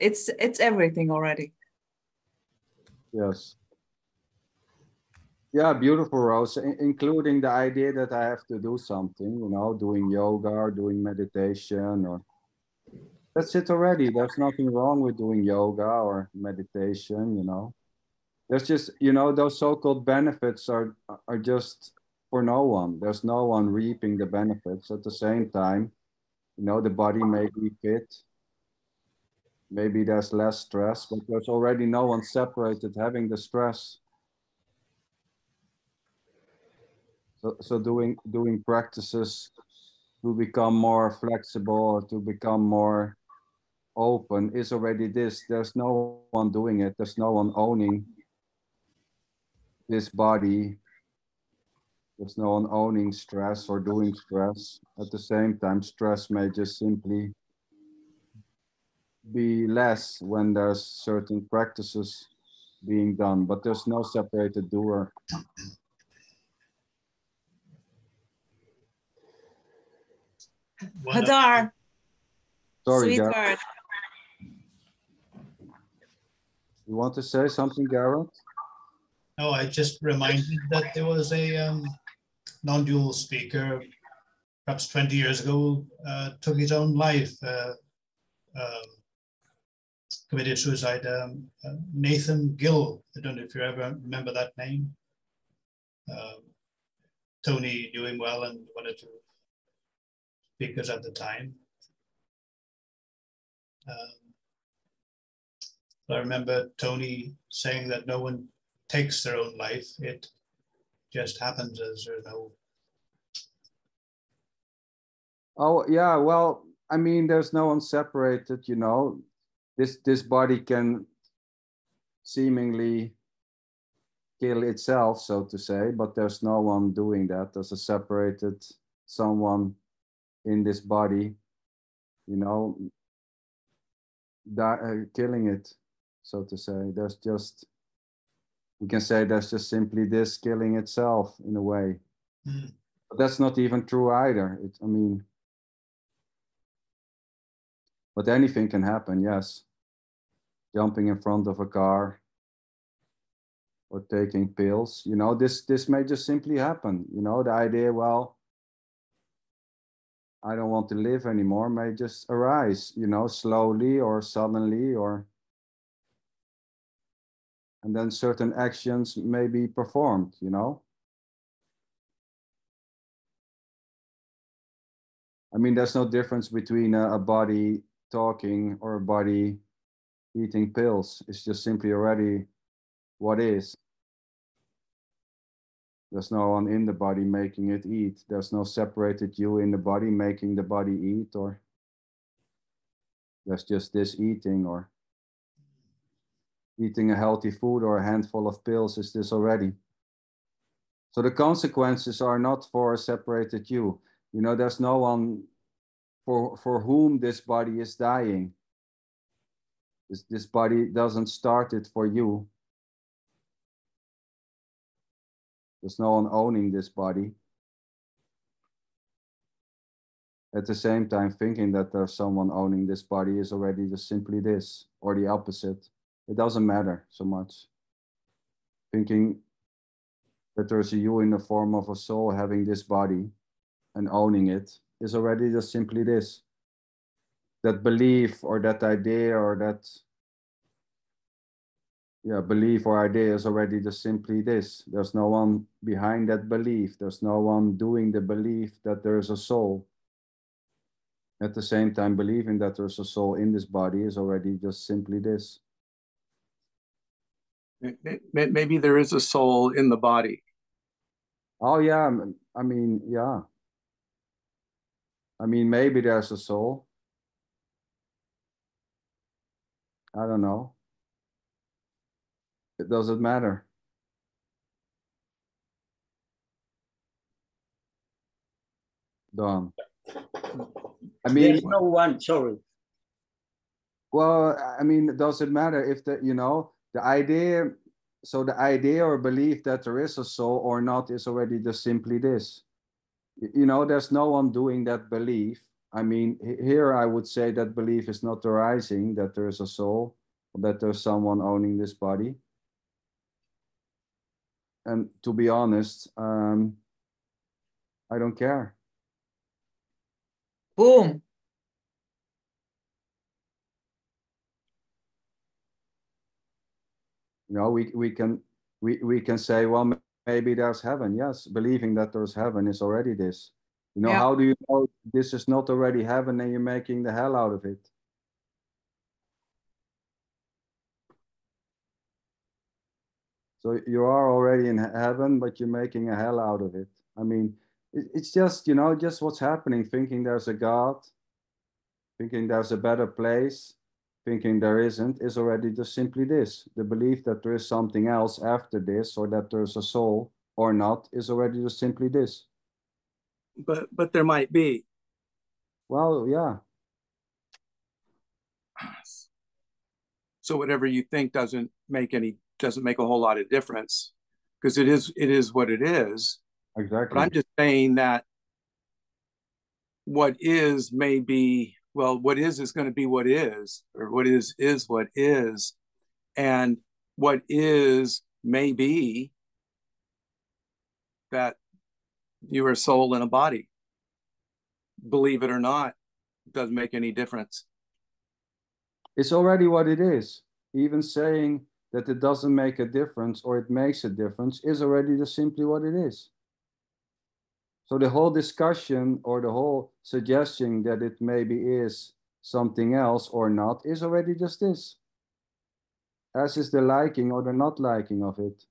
It's everything already. Yes. Yeah, beautiful, Rose, including the idea that I have to do something, you know, doing yoga or doing meditation, or that's it already. There's nothing wrong with doing yoga or meditation, you know. There's just, you know, those so-called benefits are just for no one. There's no one reaping the benefits. At the same time, you know, the body may be fit, maybe there's less stress, but there's already no one separated having the stress. So doing practices to become more flexible or to become more open is already this. There's no one doing it. There's no one owning this body. There's no one owning stress or doing stress. At the same time, stress may just simply be less when there's certain practices being done, but there's no separated doer. Hadar, Sorry, Gareth. sweetheart. You want to say something, Gareth? No, I just reminded that there was a non-dual speaker, perhaps 20 years ago, took his own life, committed suicide. Nathan Gill, I don't know if you ever remember that name. Tony knew him well and one or two speakers at the time. I remember Tony saying that no one takes their own life. It just happens as there's no. Oh, yeah, well, I mean, there's no one separated, you know. This body can seemingly kill itself, so to say, but there's no one doing that. There's a separated someone in this body, you know, killing it, so to say. There's just, we can say there's just simply this killing itself in a way. Mm. But that's not even true either. I mean, but anything can happen, yes. Jumping in front of a car or taking pills, you know, this may just simply happen. You know, the idea, well, I don't want to live anymore may just arise, you know, slowly or suddenly, or and then certain actions may be performed, you know. I mean, there's no difference between a body talking or a body eating pills. It's just simply already what is. There's no one in the body making it eat. There's no separated you in the body making the body eat, or there's just this eating, or eating a healthy food or a handful of pills is this already. So the consequences are not for a separated you. You know, there's no one for whom this body is dying. This body doesn't start it for you. There's no one owning this body. At the same time, thinking that there's someone owning this body is already just simply this, or the opposite. It doesn't matter so much. Thinking that there's a you in the form of a soul having this body and owning it is already just simply this. That belief or that idea or that belief or idea is already just simply this. There's no one behind that belief. There's no one doing the belief that there's a soul. At the same time, believing that there's a soul in this body is already just simply this. Maybe there is a soul in the body. Oh yeah, I mean, yeah. I mean, maybe there's a soul. I don't know. It doesn't matter. Done. I mean, There's no one, sorry. well, I mean, does it matter if the, the idea, so the idea or belief that there is a soul or not is already just simply this. There's no one doing that belief. I mean, here I would say that belief is not arising, that there is a soul, or that there's someone owning this body. And to be honest, I don't care. Boom. We can say, well, maybe there's heaven. Yes, believing that there's heaven is already this. Yeah. How do you know this is not already heaven and you're making the hell out of it? So you are already in heaven, but you're making a hell out of it. I mean, it's just, just what's happening, thinking there's a God, thinking there's a better place, thinking there isn't, is already just simply this. The belief that there is something else after this, or that there's a soul or not, is already just simply this. But there might be. Well, yeah. So whatever you think doesn't make a whole lot of difference, because it is what it is. Exactly. But I'm just saying that what is may be, well, what is going to be what is, or what is what is, and what is may be that you are a soul in a body. Believe it or not, it doesn't make any difference. It's already what it is. Even saying that it doesn't make a difference or it makes a difference is already just simply what it is. So the whole discussion or the whole suggestion that it maybe is something else or not is already just this. As is the liking or the not liking of it.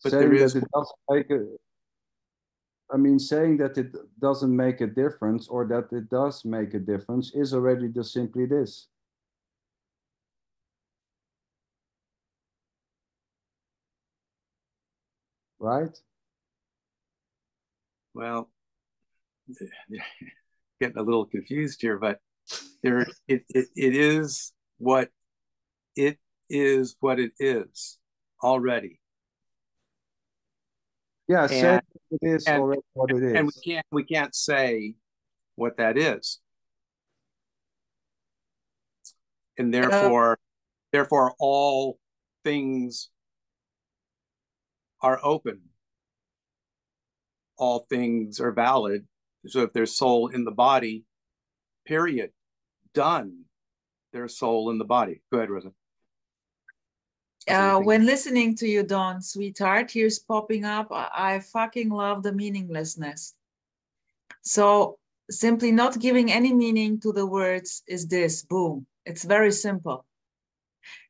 But saying there is, that it doesn't make a, I mean, saying that it doesn't make a difference or that it does make a difference is already just simply this. Right? well, getting a little confused here, but it is what it is already. Yeah, And- saying it is already what it is. And we can't say what that is. And therefore all things are open. All things are valid. So if there's soul in the body, period, done. There's soul in the body. Go ahead, Rosa. When listening to you, Dawn, sweetheart, here's popping up. I fucking love the meaninglessness. So simply not giving any meaning to the words is this, boom. It's very simple.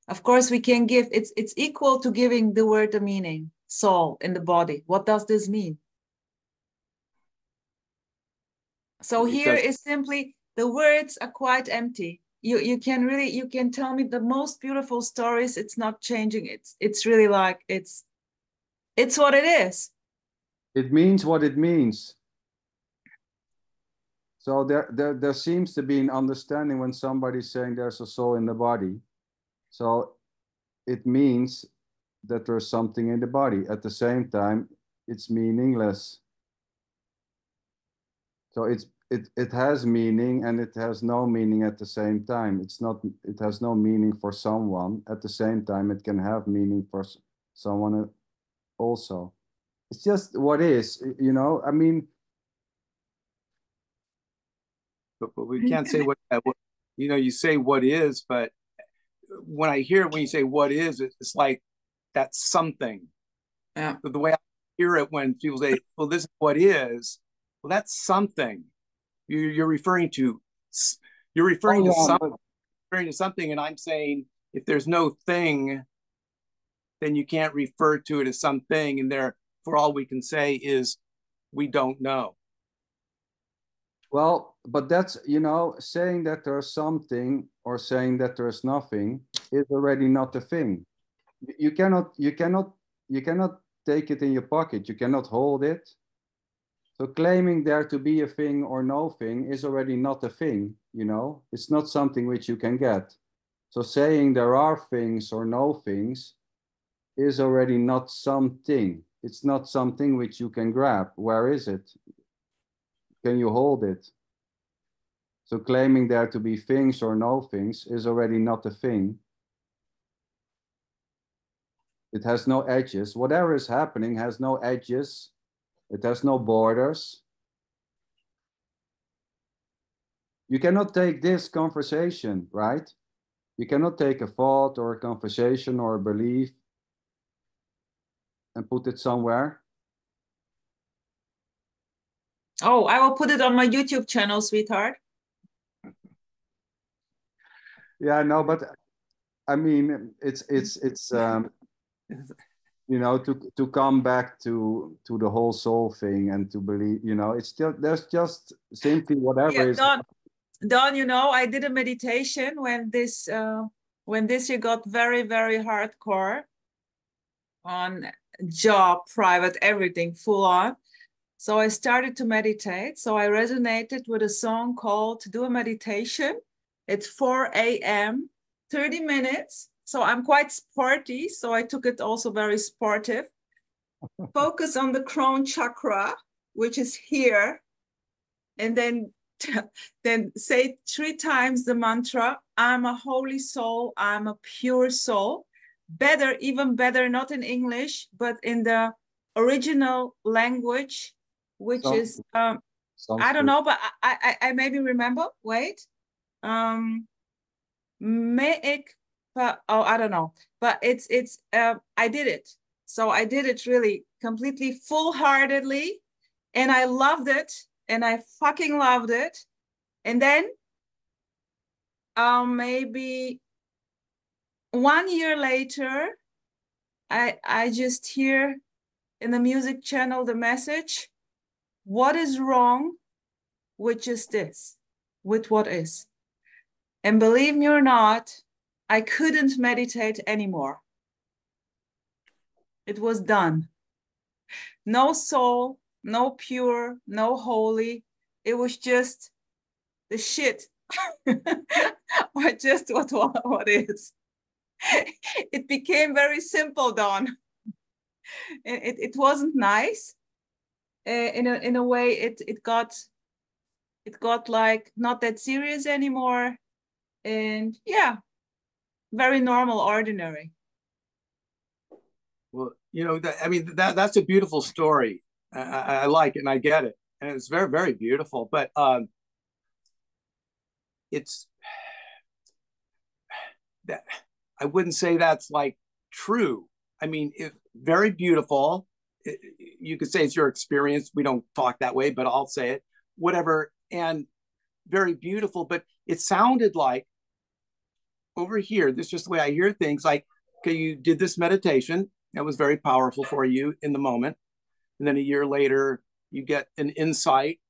Of course, we can give, it's equal to giving the word a meaning. soul in the body. What does this mean? So here is simply, the words are quite empty. You can tell me the most beautiful stories. It's not changing. It's really like, it's what it is. It means what it means. So there seems to be an understanding when somebody's saying there's a soul in the body. So it means that there's something in the body. At the same time, it's meaningless. So it has meaning and it has no meaning at the same time. It has no meaning for someone. At the same time, it can have meaning for someone also. It's just what is, you know, I mean. But we can't say what, you know, you say what is, but when I hear it, when you say what is, it's like that's something. Yeah. But the way I hear it when people say, well, this is what is, well, that's something. You're referring to something, referring to something, and I'm saying if there's no thing, then you can't refer to it as something, and therefore all we can say is we don't know. Well, but that's, you know, saying that there's something or saying that there's nothing is already not a thing. You cannot take it in your pocket. You cannot hold it. So claiming there to be a thing or no thing is already not a thing, you know? It's not something which you can get. So saying there are things or no things is already not something. It's not something which you can grab. Where is it? Can you hold it? So claiming there to be things or no things is already not a thing. It has no edges. Whatever is happening has no edges. It has no borders. You cannot take this conversation, right? You cannot take a thought or a conversation or a belief and put it somewhere. Oh, I will put it on my YouTube channel, sweetheart. Yeah, no, but I mean, it's you know, to come back to the whole soul thing and to believe, you know, it's still, there's just simply whatever is. Don, you know, I did a meditation when this year got very, very hardcore on job, private, everything, full on. So I started to meditate. So I resonated with a song called Do a Meditation. It's 4 a.m., 30 minutes. So I'm quite sporty. So I took it also very sportive. Focus on the crown chakra, which is here. And then say 3 times the mantra, I'm a holy soul, I'm a pure soul. Better, even better, not in English, but in the original language, which is, I don't know, but I maybe remember, wait. I don't know, but it's I did it. So I did it really completely full-heartedly, and I loved it. And I fucking loved it. And then maybe 1 year later, I just hear in the music channel the message, what is wrong with just this, with what is? And believe me or not, I couldn't meditate anymore. It was done. No soul, no pure, no holy. It was just the shit. Or just what is. It became very simple, Don. It wasn't nice. In a way, it got like not that serious anymore, and yeah, very normal, ordinary. Well, you know, I mean, that's a beautiful story. I like it and I get it, and it's very, very beautiful. But it's that I wouldn't say that's like true. I mean, very beautiful. You could say it's your experience. We don't talk that way, but I'll say it. Whatever, and very beautiful. But it sounded like over here. This is just the way I hear things. Like, okay, you did this meditation. That was very powerful for you in the moment. And then a year later, you get an insight,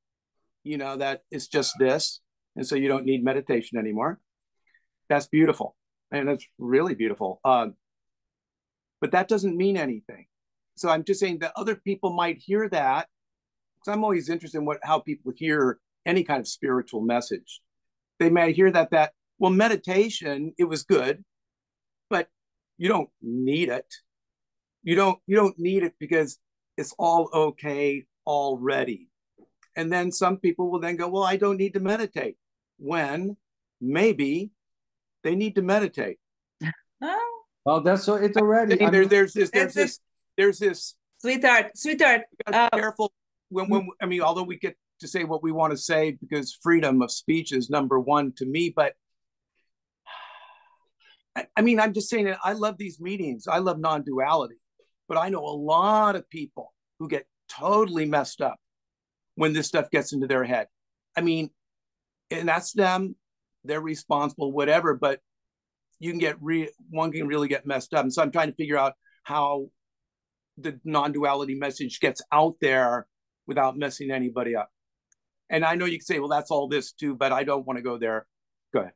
that it's just this. And so you don't need meditation anymore. That's beautiful. And that's really beautiful. But that doesn't mean anything. So I'm just saying that other people might hear that, because I'm always interested in how people hear any kind of spiritual message. They may hear that, well, meditation, it was good, but you don't need it. You don't need it because it's all okay already. And then some people will then go, well, I don't need to meditate, when maybe they need to meditate. Oh, Well, that's so it already. I mean, There's this. Sweetheart. You gotta be careful when I mean, although we get to say what we want to say because freedom of speech is number one to me, but I mean, I'm just saying that I love these meetings. I love non-duality, but I know a lot of people who get totally messed up when this stuff gets into their head. I mean, and that's them. They're responsible, whatever, but you can one can really get messed up. And so I'm trying to figure out how the non-duality message gets out there without messing anybody up. And I know you can say, well, that's all this too, but I don't want to go there. Go ahead.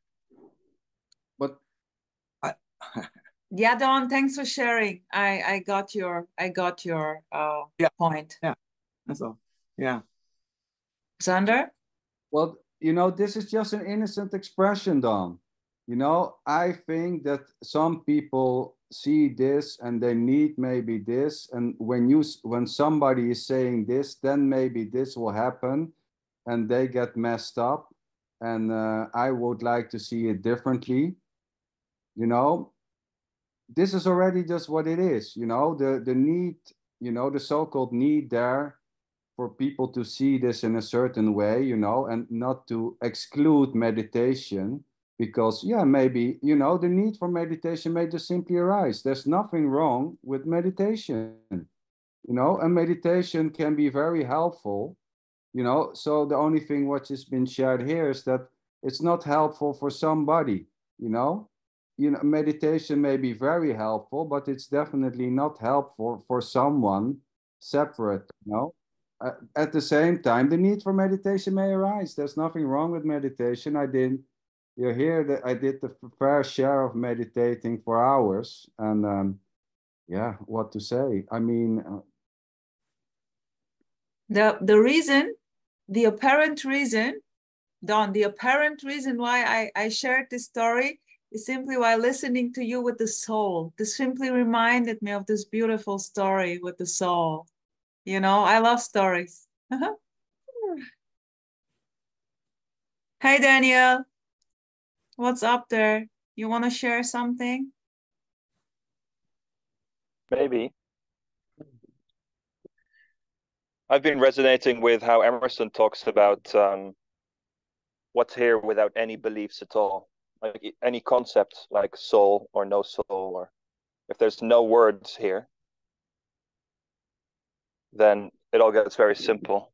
but Yeah, Don, thanks for sharing. I got your Yeah. point. Yeah, that's all. Yeah. Xander? well, this is just an innocent expression, Don. I think that some people see this and they need maybe this, and when somebody is saying this, then maybe this will happen, and they get messed up. And I would like to see it differently. This is already just what it is. The need, the so-called need there for people to see this in a certain way, and not to exclude meditation, because maybe, the need for meditation may just simply arise. There's nothing wrong with meditation, and meditation can be very helpful, so the only thing what has been shared here is that it's not helpful for somebody, meditation may be very helpful, but it's definitely not helpful for someone separate, at the same time, the need for meditation may arise. There's nothing wrong with meditation. You hear that I did the fair share of meditating for hours, and what to say? I mean, The reason, the apparent reason, Don, the apparent reason why I shared this story is simply while listening to you with the soul. This simply reminded me of this beautiful story with the soul. I love stories. Hey, Daniel. What's up there? You want to share something? Maybe. I've been resonating with how Emerson talks about what's here without any beliefs at all. Like any concept like soul or no soul, or if there's no words here, then it all gets very simple.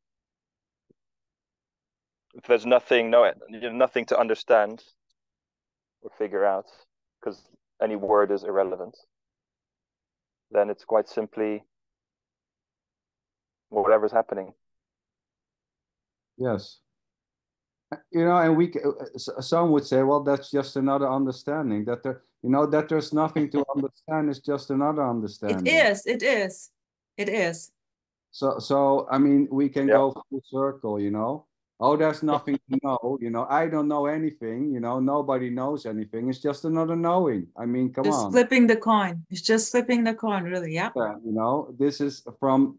If there's nothing to understand or figure out, because any word is irrelevant, then it's quite simply whatever's happening. yes. And some would say, well, that's just another understanding. That that there's nothing to understand is just another understanding. It is. So I mean, we can go full circle. Oh, there's nothing to know. I don't know anything. Nobody knows anything. It's just another knowing. I mean, come Just on. flipping the coin. It's just flipping the coin, really. Yeah. This is from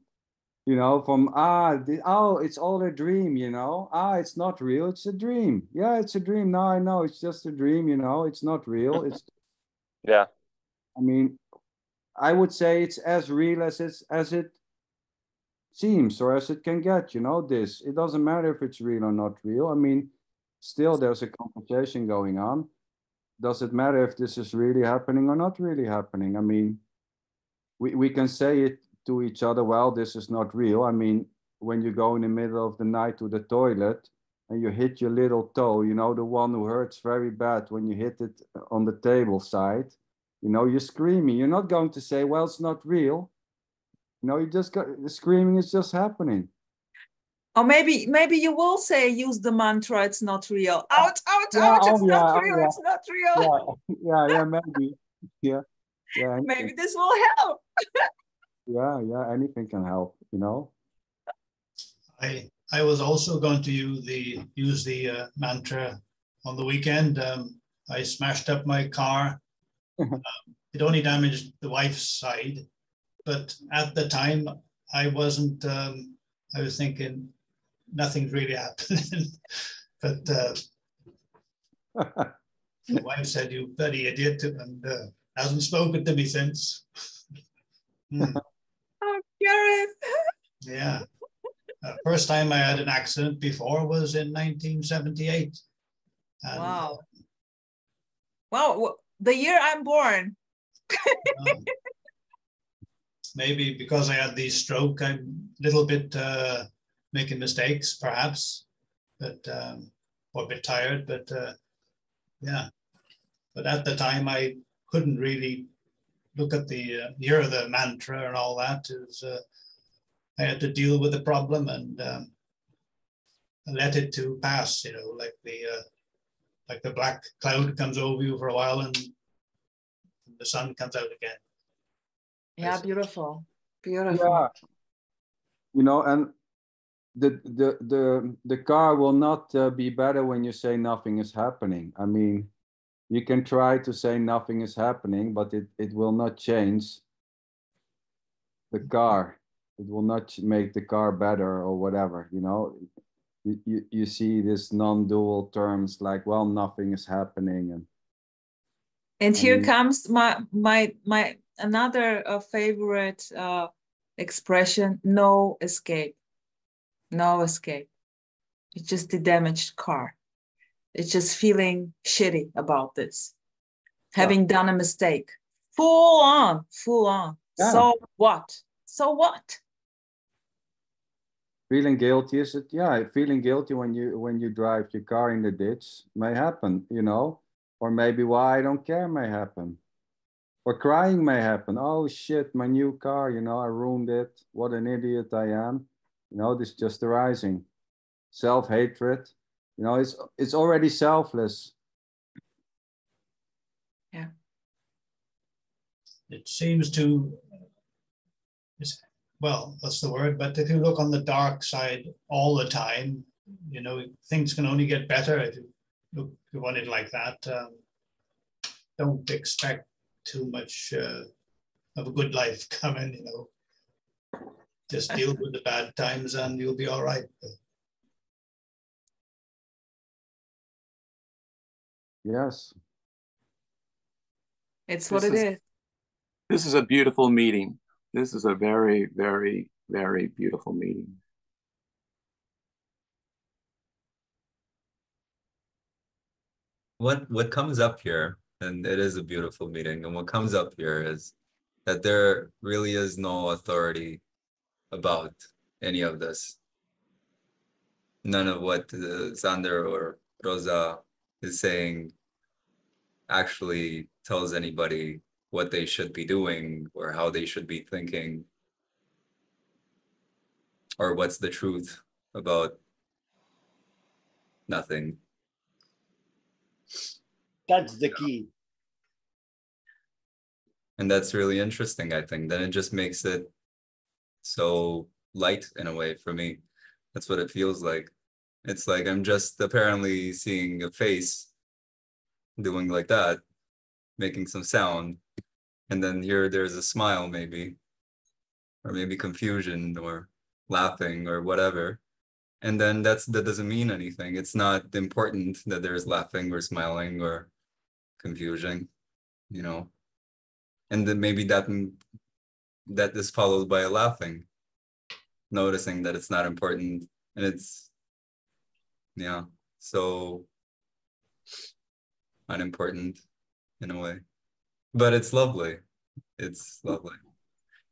it's all a dream, it's not real, it's a dream. Yeah, it's a dream. Now I know it's just a dream, it's not real. It's Yeah. I mean, I would say it's as real as it seems, or as it can get, this. It doesn't matter if it's real or not real. I mean, still there's a conversation going on. Does it matter if this is really happening or not really happening? I mean, we can say it to each other, well, this is not real. I mean, when you go in the middle of the night to the toilet and you hit your little toe, the one who hurts very bad when you hit it on the table side, You know, you're screaming. You're not going to say, well, it's not real. You know, you just got, the screaming is just happening. Or maybe you will say, use the mantra, it's not real. Ouch, ouch, Yeah, ouch, oh it's not yeah, real, oh yeah, it's not real. yeah, maybe. Yeah, yeah, Maybe anything. this will help. Yeah, anything can help, you know. I was also going to use the mantra on the weekend. I smashed up my car. It only damaged the wife's side, but at the time I wasn't. I was thinking nothing's really happening. But the wife said, "You bloody idiot," and hasn't spoken to me since. Oh, Gareth. Yeah. First time I had an accident before was in 1978. And, Wow. Wow, the year I'm born. Maybe because I had the stroke, I'm a little bit making mistakes, perhaps, but or a bit tired. But yeah, but at the time I couldn't really look at the hear the mantra and all that. It was, I had to deal with the problem and let it to pass. You know, like the black cloud comes over you for a while and the sun comes out again. Yeah, beautiful, beautiful. Yeah, you know, and the car will not be better when you say nothing is happening. I mean, you can try to say nothing is happening, but it will not change the car. It will not make the car better or whatever, you know. You see this non-dual terms like, well, nothing is happening. And here comes my another favorite expression: no escape. No escape. It's just the damaged car. It's just feeling shitty about this, having done a mistake. Full on. Yeah. So what? So what? Feeling guilty is it? Yeah, feeling guilty when you drive your car in the ditch may happen, you know, or maybe why I don't care may happen, or crying may happen. Oh shit, my new car, you know, I ruined it. What an idiot I am. You know, this is just arising. Self-hatred, you know, it's already selfless. Yeah. It seems to. Well, that's the word. But if you look on the dark side all the time, you know, things can only get better if you want it like that. Don't expect too much of a good life coming, you know. Just deal with the bad times and you'll be all right. Yes. It's what it is. This is a beautiful meeting. This is a very, very, very beautiful meeting. What comes up here, and it is a beautiful meeting, and what comes up here is that there really is no authority about any of this. None of what Sander or Rosa is saying actually tells anybody what they should be doing or how they should be thinking or what's the truth about nothing. That's the key. And that's really interesting, I think. Then it just makes it so light in a way for me. That's what it feels like. It's like I'm just apparently seeing a face doing like that, making some sound. And then there's a smile maybe, or maybe confusion or laughing or whatever. And then that doesn't mean anything. It's not important that there's laughing or smiling or confusion, you know. And then maybe that is followed by a laughing, noticing that it's not important and it's, yeah, so unimportant in a way. But it's lovely. It's lovely.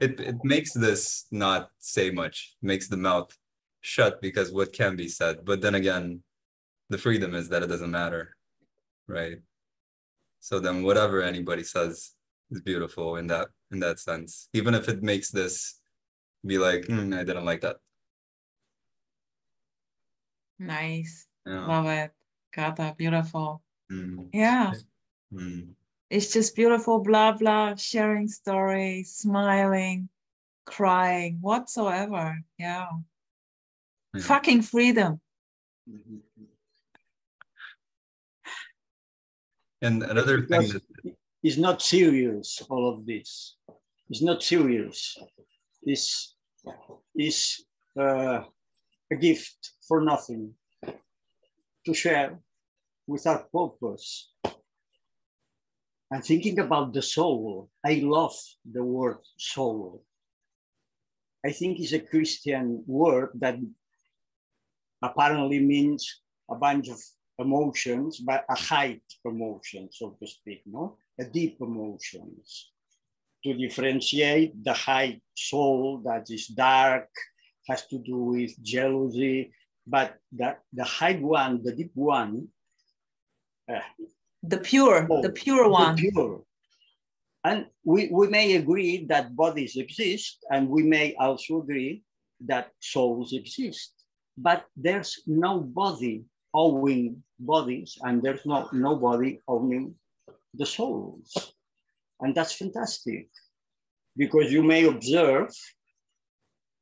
It makes this not say much, makes the mouth shut because what can be said. But then again, the freedom is that it doesn't matter, right? So then whatever anybody says is beautiful in that sense. Even if it makes this be like, I didn't like that. Nice. Yeah. Love it. Kata, beautiful. Mm. Yeah. Mm. It's just beautiful, blah, blah, sharing stories, smiling, crying, whatsoever. Yeah. Yeah. Fucking freedom. And another thing that it's not serious, all of this. It's not serious. It's a gift for nothing to share without purpose. I'm thinking about the soul. I love the word soul. I think it's a Christian word that apparently means a bunch of emotions, but a high emotion, so to speak, no? A deep emotions. To differentiate the high soul that is dark, has to do with jealousy, but the high one, the deep one, the pure one. The pure. And we may agree that bodies exist, and we may also agree that souls exist. But there's no body owning bodies, and there's nobody owning the souls. And that's fantastic, because you may observe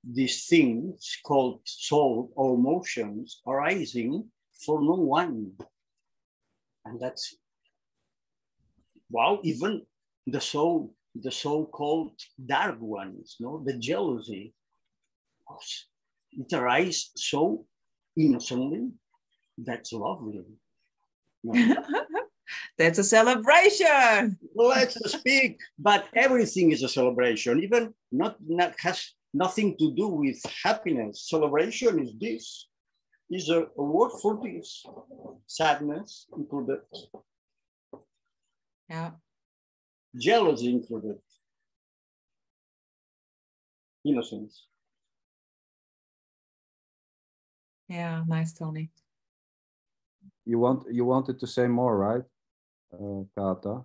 these things called soul or emotions arising for no one. And that's, wow, even the so-called dark ones, no, the jealousy, it arises so innocently. That's lovely. No. That's a celebration. Let's speak, but everything is a celebration. Even not has nothing to do with happiness. Celebration is this. Is a word for this. Sadness included. Yeah. Jealousy included. Innocence. Yeah, nice, Tony. You wanted to say more, right, Kata?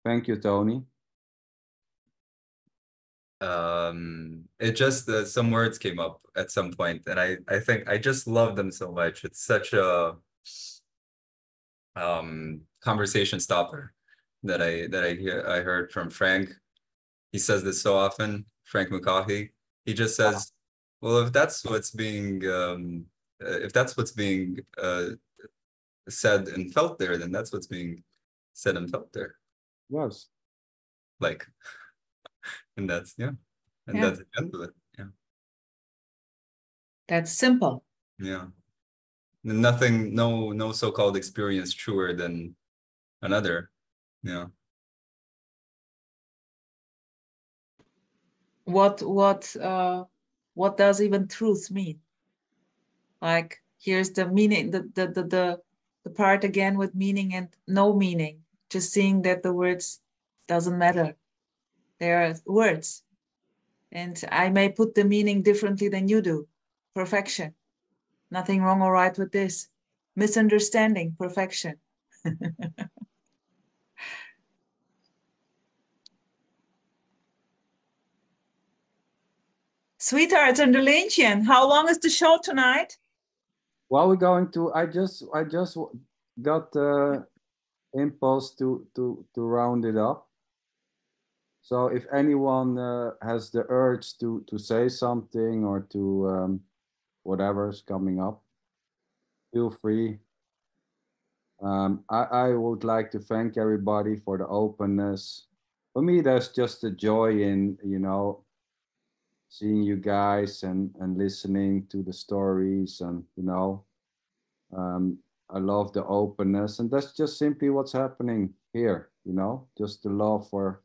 Thank you, Tony. It just some words came up at some point, and I think I just love them so much. It's such a conversation stopper that I heard from Frank. He says this so often, Frank McCaughey. He just says, well, if that's what's being said and felt there, then that's what's being said and felt there. Yes. Like, and that's, yeah. And that's the end of it. Yeah. That's simple. Yeah. Nothing, no so-called experience truer than another. Yeah. What does even truth mean? Like, here's the meaning, the part again with meaning and no meaning. Just seeing that the words doesn't matter. They are words. And I may put the meaning differently than you do. Perfection. Nothing wrong or right with this. Misunderstanding, perfection. Sweethearts and Delentian, how long is the show tonight? Well, we're going to. I just got the impulse to round it up. So if anyone has the urge to say something or to whatever's coming up, feel free. I would like to thank everybody for the openness. For me, there's just a joy in, seeing you guys and listening to the stories, and I love the openness, and that's just simply what's happening here, just the love for.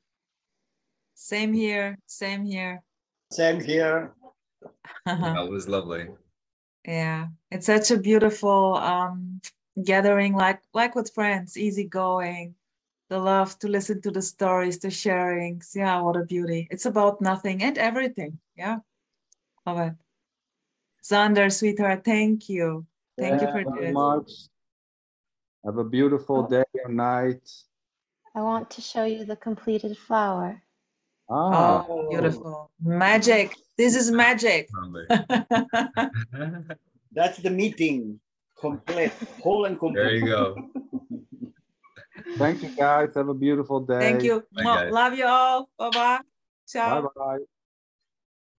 Same here, same here. Same here. That was lovely. Yeah, it's such a beautiful gathering, like with friends, easygoing, the love to listen to the stories, the sharings. Yeah, what a beauty. It's about nothing and everything. Yeah, love it. Xander, sweetheart, thank you. Thank you for very this. much. Have a beautiful day or night. I want to show you the completed flower. Ah, Oh, beautiful. Magic. This is magic. That's the meeting. Complete. Whole and complete. There you go. thank you guys. Have a beautiful day. Thank you. Bye, guys. Love you all. Bye-bye. Ciao. Bye bye.